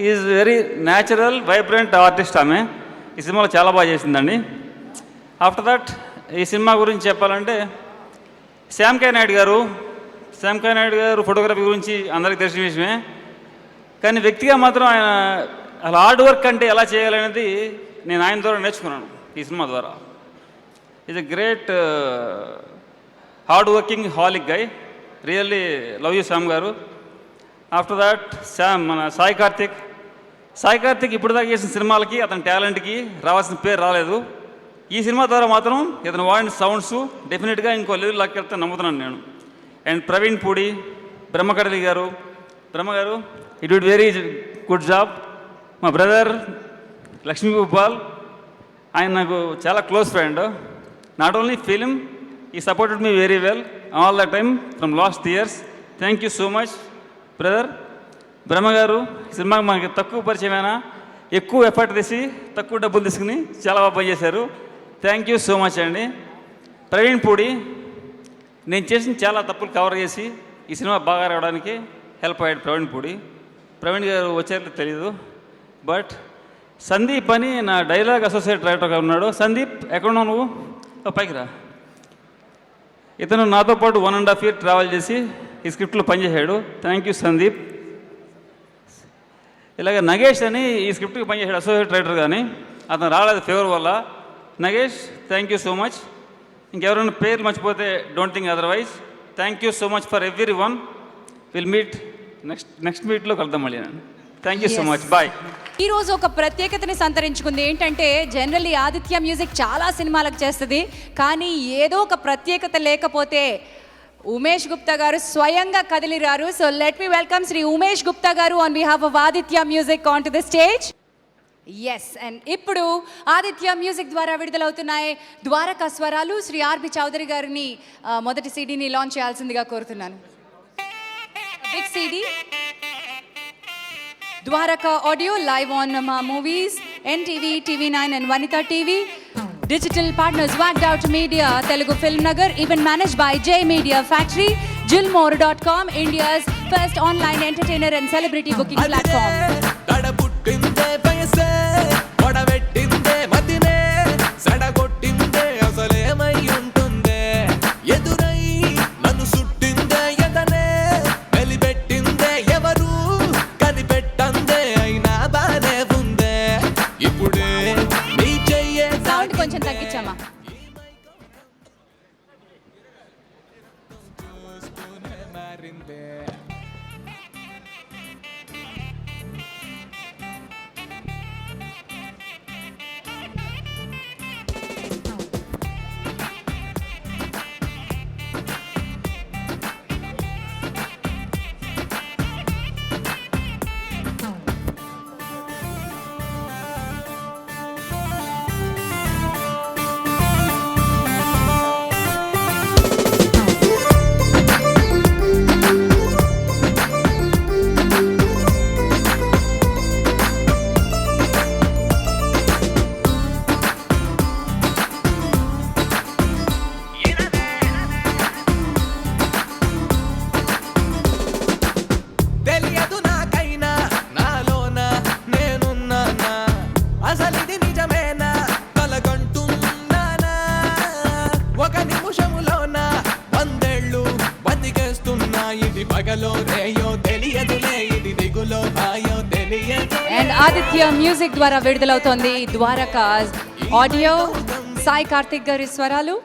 is very natural vibrant artist. ఆమె ఈ సినిమాలో చాలా బాగా చేసిందండి. ఆఫ్టర్ దట్ ఈ సినిమా గురించి చెప్పాలంటే శ్యామ్ కే నాయుడు గారు ఫోటోగ్రఫీ గురించి అందరికీ తెలిసిన విషయమే. కానీ వ్యక్తిగా మాత్రం ఆయన అలా హార్డ్ వర్క్ అంటే ఎలా చేయాలనేది నేను ఆయన ద్వారా నేర్చుకున్నాను ఈ సినిమా ద్వారా. Is a great hard workaholic guy. Really love you Shyam గారు. ఆఫ్టర్ దాట్ మన సాయి కార్తిక్ ఇప్పుడు దాకా చేసిన సినిమాలకి అతని టాలెంట్కి రావాల్సిన పేరు రాలేదు. ఈ సినిమా ద్వారా మాత్రం ఇతను వాడిన సౌండ్స్ డెఫినెట్గా ఇంకో లెవెల్ లాక్కెళ్తే నమ్ముతున్నాను నేను. అండ్ ప్రవీణ్ పూడి, బ్రహ్మ గారు he did very good job. మా బ్రదర్ లక్ష్మీ భూపాల్, ఆయన నాకు చాలా close friend. Not only film, he supported me very well all the time from last years. Thank you so much brother. Brahma గారు సినిమాకి మనకి తక్కువ పరిచయమైనా ఎక్కువ ఎఫర్ట్ తీసి తక్కువ డబ్బులు తీసుకుని చాలా బాగా పనిచేశారు. థ్యాంక్ యూ సో మచ్ అండి. ప్రవీణ్ పూడి, నేను చేసిన చాలా తప్పులు కవర్ చేసి ఈ సినిమా బాగా రావడానికి హెల్ప్ అయ్యాడు ప్రవీణ్ గారు వచ్చారో తెలీదు. బట్ సందీప్ అని నా డైలాగ్ అసోసియేట్ రైటర్గా ఉన్నాడు. సందీప్ ఎక్కడున్నావు నువ్వు? పైకి రా. ఇతను నాతో పాటు 1.5 year ట్రావెల్ చేసి ఈ స్క్రిప్ట్లో పనిచేశాడు. Thank you Sandeep. ఇలాగ నగేష్ అని ఈ స్క్రిప్ట్కి పనిచేశాడు అసోసియేట్ రైటర్, కానీ అతను రాలేదు ఫేవర్ వల్ల. Nagesh thank you so much. ఇంకెవరైనా పేర్లు మర్చిపోతే don't think otherwise. Thank you so much for everyone. Will meet next మీట్లో కలుద్దాం మళ్ళీ. Thank you so much, bye. ఈరోజు ఒక ప్రత్యేకతని సంతరించుకుంది. ఏంటంటే జనరల్లీ ఆదిత్య మ్యూజిక్ చాలా సినిమాలకు చేస్తుంది, కానీ ఏదో ఒక ప్రత్యేకత లేకపోతే ఉమేష్ గుప్తా గారు స్వయంగా కదిలిరారు. So let me welcome Shri Umesh Gupta గారు on behalf of Aditya music on to the stage. Yes, and ఇప్పుడు ఆదిత్య మ్యూజిక్ ద్వారా విడుదలవుతున్నాయి ద్వారకా స్వరాలు. శ్రీ ఆర్బి చౌదరి గారిని మొదటి సీడీని లాంచ్ చేయాల్సిందిగా కోరుతున్నాను. Big CD Dwaraka Audio live on movies, NTV, TV9 and Vanita TV. Digital partners Wagged Out Media, Telugu Film Nagar, even managed by J Media Factory, Jillmore.com, India's first online entertainer and celebrity booking platform. కొంచెం తగ్గించామా? పగలో రేయో తెలియదులే ఇది దిగులో హాయో తెలియదు. And Aditya music ద్వారా విడుదలవుతోంది Dwaraka audio. Sai Karthik గారి స్వరాలు.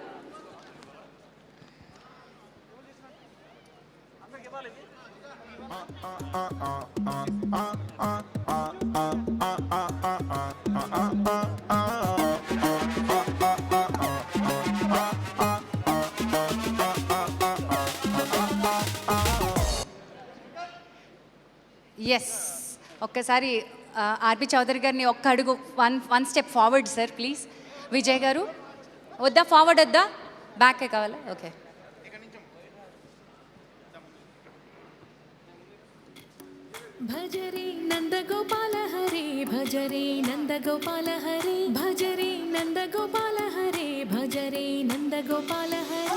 Yes, ఒక్కసారి RP Chowdary గారిని ఒక్క అడుగు one step forward sir please. Vijay గారు వద్దా, ఫార్వర్డ్ వద్దా, బ్యాకే కావాలా? ఓకే. భజరే నందగోపాల హరే భజరే నందగోపాల హరే భజరే నందగోపాల హరే భజరే నందగోపాల హరే.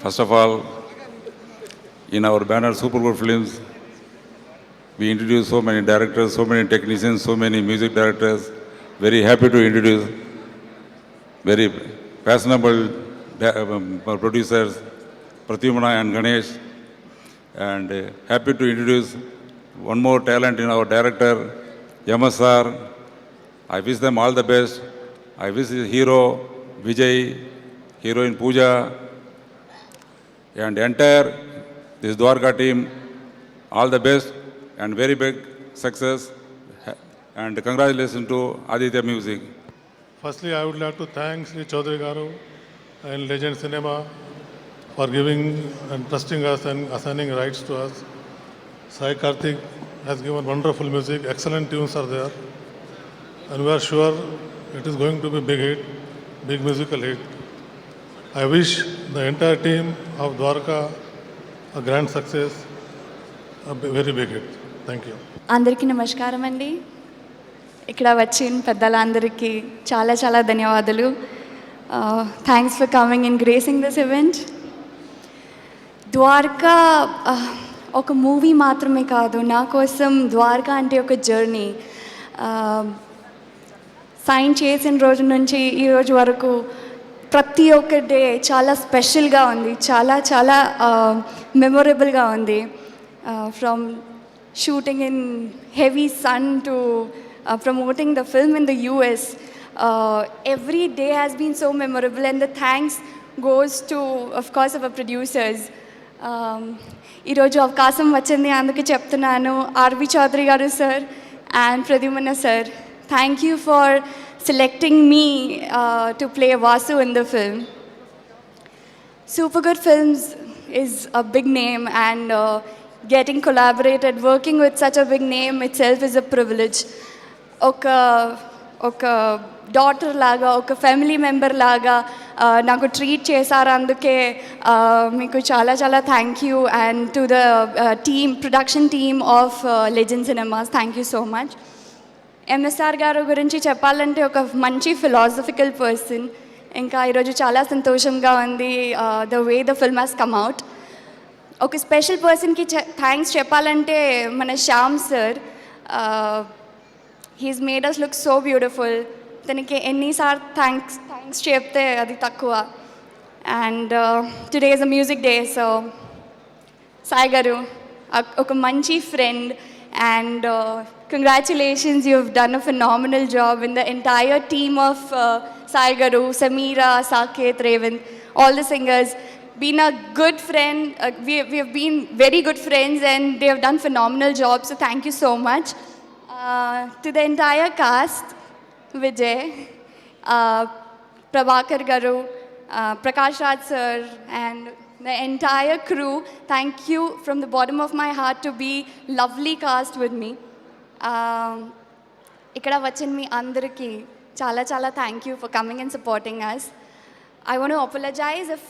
First of all, in our banner Super Good Films, we introduce so many directors, so many technicians, so many music directors. Very happy to introduce very fashionable producers, Pratyumna and Ganesh. And happy to introduce one more talent in our director, Yamasar. I wish them all the best. I wish the hero, Vijay, heroine Pooja, and entire this Dwarka team, all the best and very big success, and congratulations to Aditya Music. Firstly, I would like to thank Sri Chaudhary Garu and Legend Cinema for giving and trusting us and assigning rights to us. Sai Karthik has given wonderful music, excellent tunes are there, and we are sure it is going to be big hit, big musical hit. I wish the entire team of Dwarka a grand success, a very big hit. Thank you. అందరికీ నమస్కారం అండి. ఇక్కడ వచ్చిన పెద్దలందరికీ చాలా చాలా ధన్యవాదాలు. Thanks for coming and gracing this event. Dwaraka ఒక మూవీ మాత్రమే కాదు, నా కోసం ద్వారకా అంటే ఒక జర్నీ. సైన్ చేసిన రోజు నుంచి ఈ రోజు వరకు ప్రతి ఒక్క డే చాలా స్పెషల్గా ఉంది, చాలా చాలా మెమొరబుల్గా ఉంది. From shooting in heavy sun to promoting the film in the US, every day has been so memorable, and the thanks goes to, of course, our producers. ఈరోజు అవకాశం వచ్చింది, అందుకే చెప్తున్నాను. ఆర్వి చౌదరి గారు sir and Pradyumna sir, thank you for selecting me to play Vasu in the film. Super Good Films is a big name, and getting collaborated, working with such a big name itself is a privilege. ఒక daughter లాగా, ఒక family member లాగా నాకు treat చేశారు. అందుకే మీకు చాలా చాలా thank you. And to the team, production team of legend cinemas, thank you so much. MSR గారు గురించి చెప్పాలంటే ఒక మంచి ఫిలాసఫికల్ పర్సన్. ఇంకా ఈరోజు చాలా సంతోషంగా ఉంది the way the film has come out. ఒక స్పెషల్ పర్సన్కి థ్యాంక్స్ చెప్పాలంటే మన Shyam sir. He's made us look so beautiful. తనకి ఎన్నిసార్లు థ్యాంక్స్ చెప్తే అది తక్కువ. And today is a music day, so Sai garu ఒక మంచి friend, and congratulations, you've done a phenomenal job, in the entire team of Sai Garu, Sameera, Saket, Revant, all the singers. Been a good friend, we have been very good friends, and they have done phenomenal job, so thank you so much. To the entire cast, Vijay, Prabhakar Garu, Prakash Raj sir, and the entire crew, thank you from the bottom of my heart to be lovely cast with me. ఇక్కడ వచ్చిన మీ అందరికీ చాలా చాలా thank you for coming and supporting us. I want to apologize if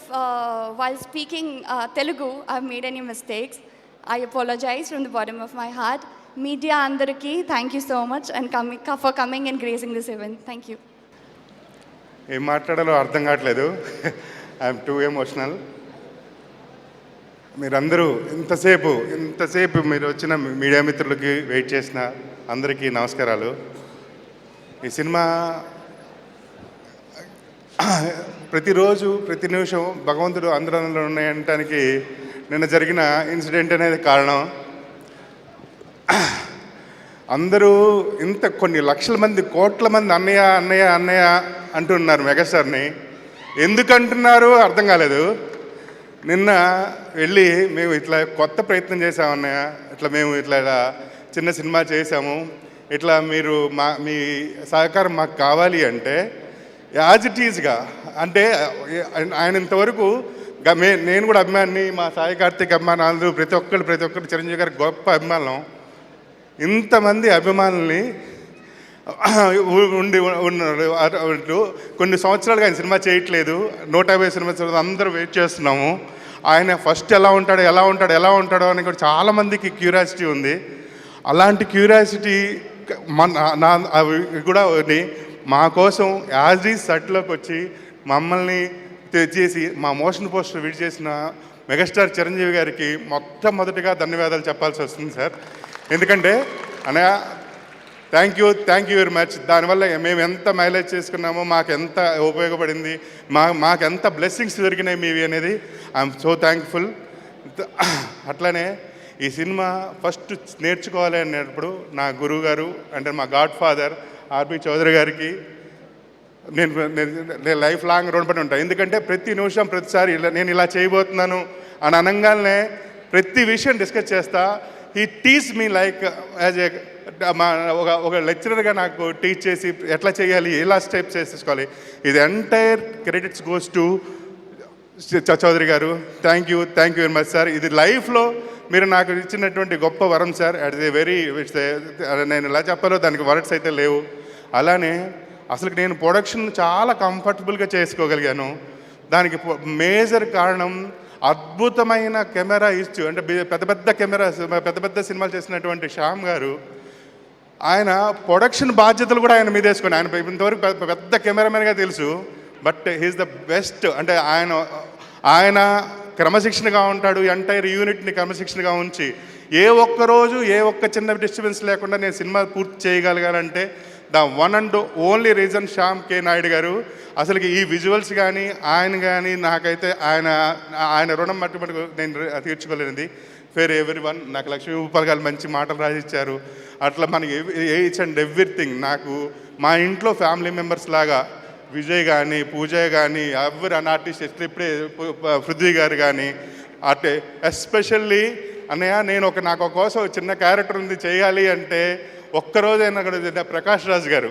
while speaking Telugu I've made any mistakes. I apologize from the bottom of my heart. Media andariki, thank you so much and for coming and gracing this event. Thank you. ఏం మాట్లాడాలో అర్థం కావట్లేదు. I'm two emotional. మీరందరూ ఇంతసేపు మీరు వచ్చిన media మిత్రులకి wait చేసిన అందరికీ నమస్కారాలు. ఈ సినిమా ప్రతిరోజు ప్రతి నిమిషం భగవంతుడు అందరంలో ఉన్నాయంటానికి నిన్న జరిగిన ఇన్సిడెంట్ అనేది కారణం. అందరూ కొన్ని లక్షల మంది కోట్ల మంది అన్నయ్య అన్నయ్య అన్నయ్య అంటున్నారు మెగాస్టార్ని. ఎందుకు అంటున్నారు అర్థం కాలేదు. నిన్న వెళ్ళి మేము ఇట్లా కొత్త ప్రయత్నం చేసాము అన్నయ్య, మేము ఇట్లా చిన్న సినిమా చేసాము, ఇట్లా మీరు మీ సహకారం మాకు కావాలి అంటే యాజ్ ఇట్ ఈజ్గా అంటే ఆయన ఇంతవరకు నేను కూడా అభిమాని, మా సాయి కార్తిక్ అభిమానులు ప్రతి ఒక్కరు చిరంజీవి గారి గొప్ప అభిమానం. ఇంతమంది అభిమానుల్ని ఉన్నారు. కొన్ని సంవత్సరాలుగా ఆయన సినిమా చేయట్లేదు, 150 సినిమా అందరూ వెయిట్ చేస్తున్నాము. ఆయన ఫస్ట్ ఎలా ఉంటాడో అని కూడా చాలామందికి క్యూరియాసిటీ ఉంది. అలాంటి క్యూరియాసిటీ కూడా మా కోసం యాజ్ ఈజ్ సెట్లోకి వచ్చి మమ్మల్ని చేసి మా మోషన్ పోస్టర్ విడి చేసిన మెగాస్టార్ చిరంజీవి గారికి మొట్టమొదటిగా ధన్యవాదాలు చెప్పాల్సి వస్తుంది సార్. ఎందుకంటే అన్నయ్య థ్యాంక్ యూ వెరీ మచ్. దానివల్ల మేము ఎంత మైలేజ్ చేసుకున్నామో, మాకు ఎంత ఉపయోగపడింది, మాకెంత బ్లెస్సింగ్స్ దొరికినాయి మీవి అనేది ఐఎమ్ సో థ్యాంక్ఫుల్. అట్లానే ఈ సినిమా ఫస్ట్ నేర్చుకోవాలి అనేటప్పుడు నా గురువు గారు అంటే మా గాడ్ ఫాదర్ ఆర్పి చౌదరి గారికి నేను లైఫ్ లాంగ్ రుణపడి ఉంటాను. ఎందుకంటే ప్రతి నిమిషం ప్రతిసారి నేను ఇలా చేయబోతున్నాను అని అనగానే ప్రతి విషయం డిస్కస్ చేస్తా. He teach me like as a ఒక లెక్చరర్గా నాకు టీచ్ చేసి ఎట్లా చేయాలి, ఎలా స్టెప్స్ వేసుకోవాలి. ఇది entire credits goes to Chowdary గారు. Thank you very much sir. ఇది లైఫ్లో మీరు నాకు ఇచ్చినటువంటి గొప్ప వరం సార్. అట్ ది వెరీ నేను ఎలా చెప్పాలో దానికి వర్డ్స్ అయితే లేవు. అలానే అసలు నేను ప్రొడక్షన్ చాలా కంఫర్టబుల్గా చేసుకోగలిగాను. దానికి మేజర్ కారణం అద్భుతమైన కెమెరా ఇచ్చు అంటే పెద్ద పెద్ద సినిమాలు చేసినటువంటి శ్యామ్ గారు. ఆయన ప్రొడక్షన్ బాధ్యతలు కూడా ఆయన మీద వేసుకుని, ఆయన ఇంతవరకు పెద్ద కెమెరామెన్గా తెలుసు, బట్ హీఈస్ ద బెస్ట్. అంటే ఆయన క్రమశిక్షణగా ఉంటాడు. ఎంటైర్ యూనిట్ని క్రమశిక్షణగా ఉంచి ఏ ఒక్క చిన్న డిస్టర్బెన్స్ లేకుండా నేను సినిమా పూర్తి చేయగలిగానంటే the one and only reason Shyam K Naidu గారు. అసలుకి ఈ విజువల్స్ కానీ నాకైతే ఆయన రుణం మట్టుకు నేను తీర్చుకోలేనిది. ఫేర్ ఎవ్రీ వన్ నాకు లక్ష్మీ ఉపరగాలు మంచి మాటలు రాసిచ్చారు. అట్లా మనకి ఈచ్ అండ్ ఎవ్రీథింగ్ నాకు మా ఇంట్లో ఫ్యామిలీ మెంబర్స్ లాగా విజయ్ కానీ పూజ కానీ ఎవరు అన్న ఆర్టిస్ట్ ఇప్పుడే పృథ్వీ గారు కానీ అంటే ఎస్పెషల్లీ అన్నయ్య నేను నాకు కోసం చిన్న క్యారెక్టర్ ఉంది చేయాలి అంటే ఒక్కరోజైనా కూడా ప్రకాష్ రాజ్ గారు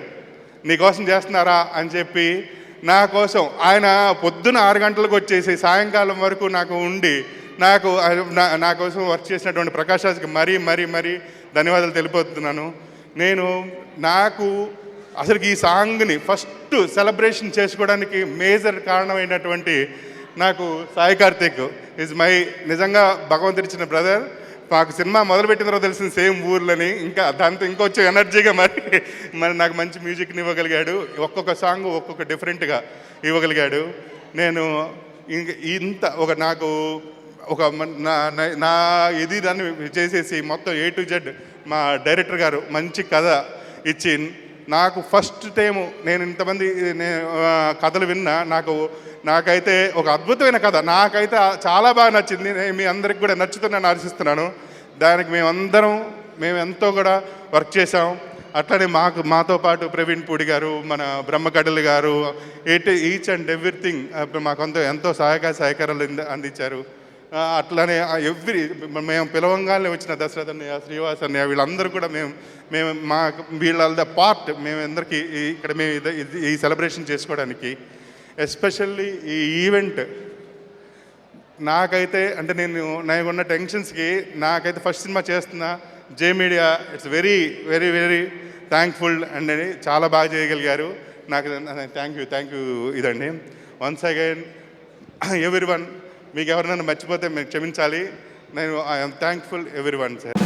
నీకోసం చేస్తున్నారా అని చెప్పి నా కోసం ఆయన పొద్దున 6 గంటలకు వచ్చేసి సాయంకాలం వరకు నాకు ఉండి నా కోసం వర్క్ చేసినటువంటి ప్రకాష్ రాజ్కి మరీ ధన్యవాదాలు తెలిపోతున్నాను. నాకు అసలు ఈ సాంగ్ని ఫస్ట్ సెలబ్రేషన్ చేసుకోవడానికి మేజర్ కారణమైనటువంటి నాకు సాయి కార్తిక్ ఈజ్ మై నిజంగా భగవంతుడిచ్చిన బ్రదర్. మాకు సినిమా మొదలుపెట్టిన తర్వాత తెలిసిన సేమ్ ఊర్లని ఇంకా దాంతో ఇంకొచ్చే ఎనర్జీగా మరి నాకు మంచి మ్యూజిక్ని ఇవ్వగలిగాడు. ఒక్కొక్క సాంగ్ ఒక్కొక్క డిఫరెంట్గా ఇవ్వగలిగాడు. నేను ఇంత నాకు నా ఇది దాన్ని చేసేసి మొత్తం A to Z మా డైరెక్టర్ గారు మంచి కథ ఇచ్చి నాకు ఫస్ట్ టైము నేను ఇంతమంది కథలు విన్నా నాకైతే ఒక అద్భుతమైన కథ నాకైతే చాలా బాగా నచ్చింది. మీ అందరికి కూడా నచ్చుతుందని ఆశిస్తున్నాను. దానికి మేము ఎంతో కూడా వర్క్ చేసాం. అట్లనే మాతో పాటు ప్రవీణ్ పూడి గారు, మన బ్రహ్మకడలి గారు, ఈచ్ అండ్ ఎవ్రీథింగ్ మాకు ఎంతో సహకారాలు అందించారు. అట్లానే మేము పిలవంగానే వచ్చిన దశరథ్ అన్నయ్య, శ్రీవాస్ అన్నయ్య వీళ్ళందరూ కూడా మేము వీళ్ళ పార్ట్ మేమందరికీ ఇక్కడ ఈ సెలబ్రేషన్ చేసుకోవడానికి. ఎస్పెషల్లీ ఈ ఈవెంట్ నాకైతే అంటే నాకున్న టెన్షన్స్కి నాకైతే ఫస్ట్ సినిమా చేస్తున్నా జే media it's very very very thankful and చాలా బాగా చేయగలిగారు. నాకు థ్యాంక్ యూ ఇదండి. వన్స్ అగైన్ ఎవ్రీ వన్, మీకు ఎవరినైనా మర్చిపోతే మీరు క్షమించాలి. నేను I'm thankful every one sir.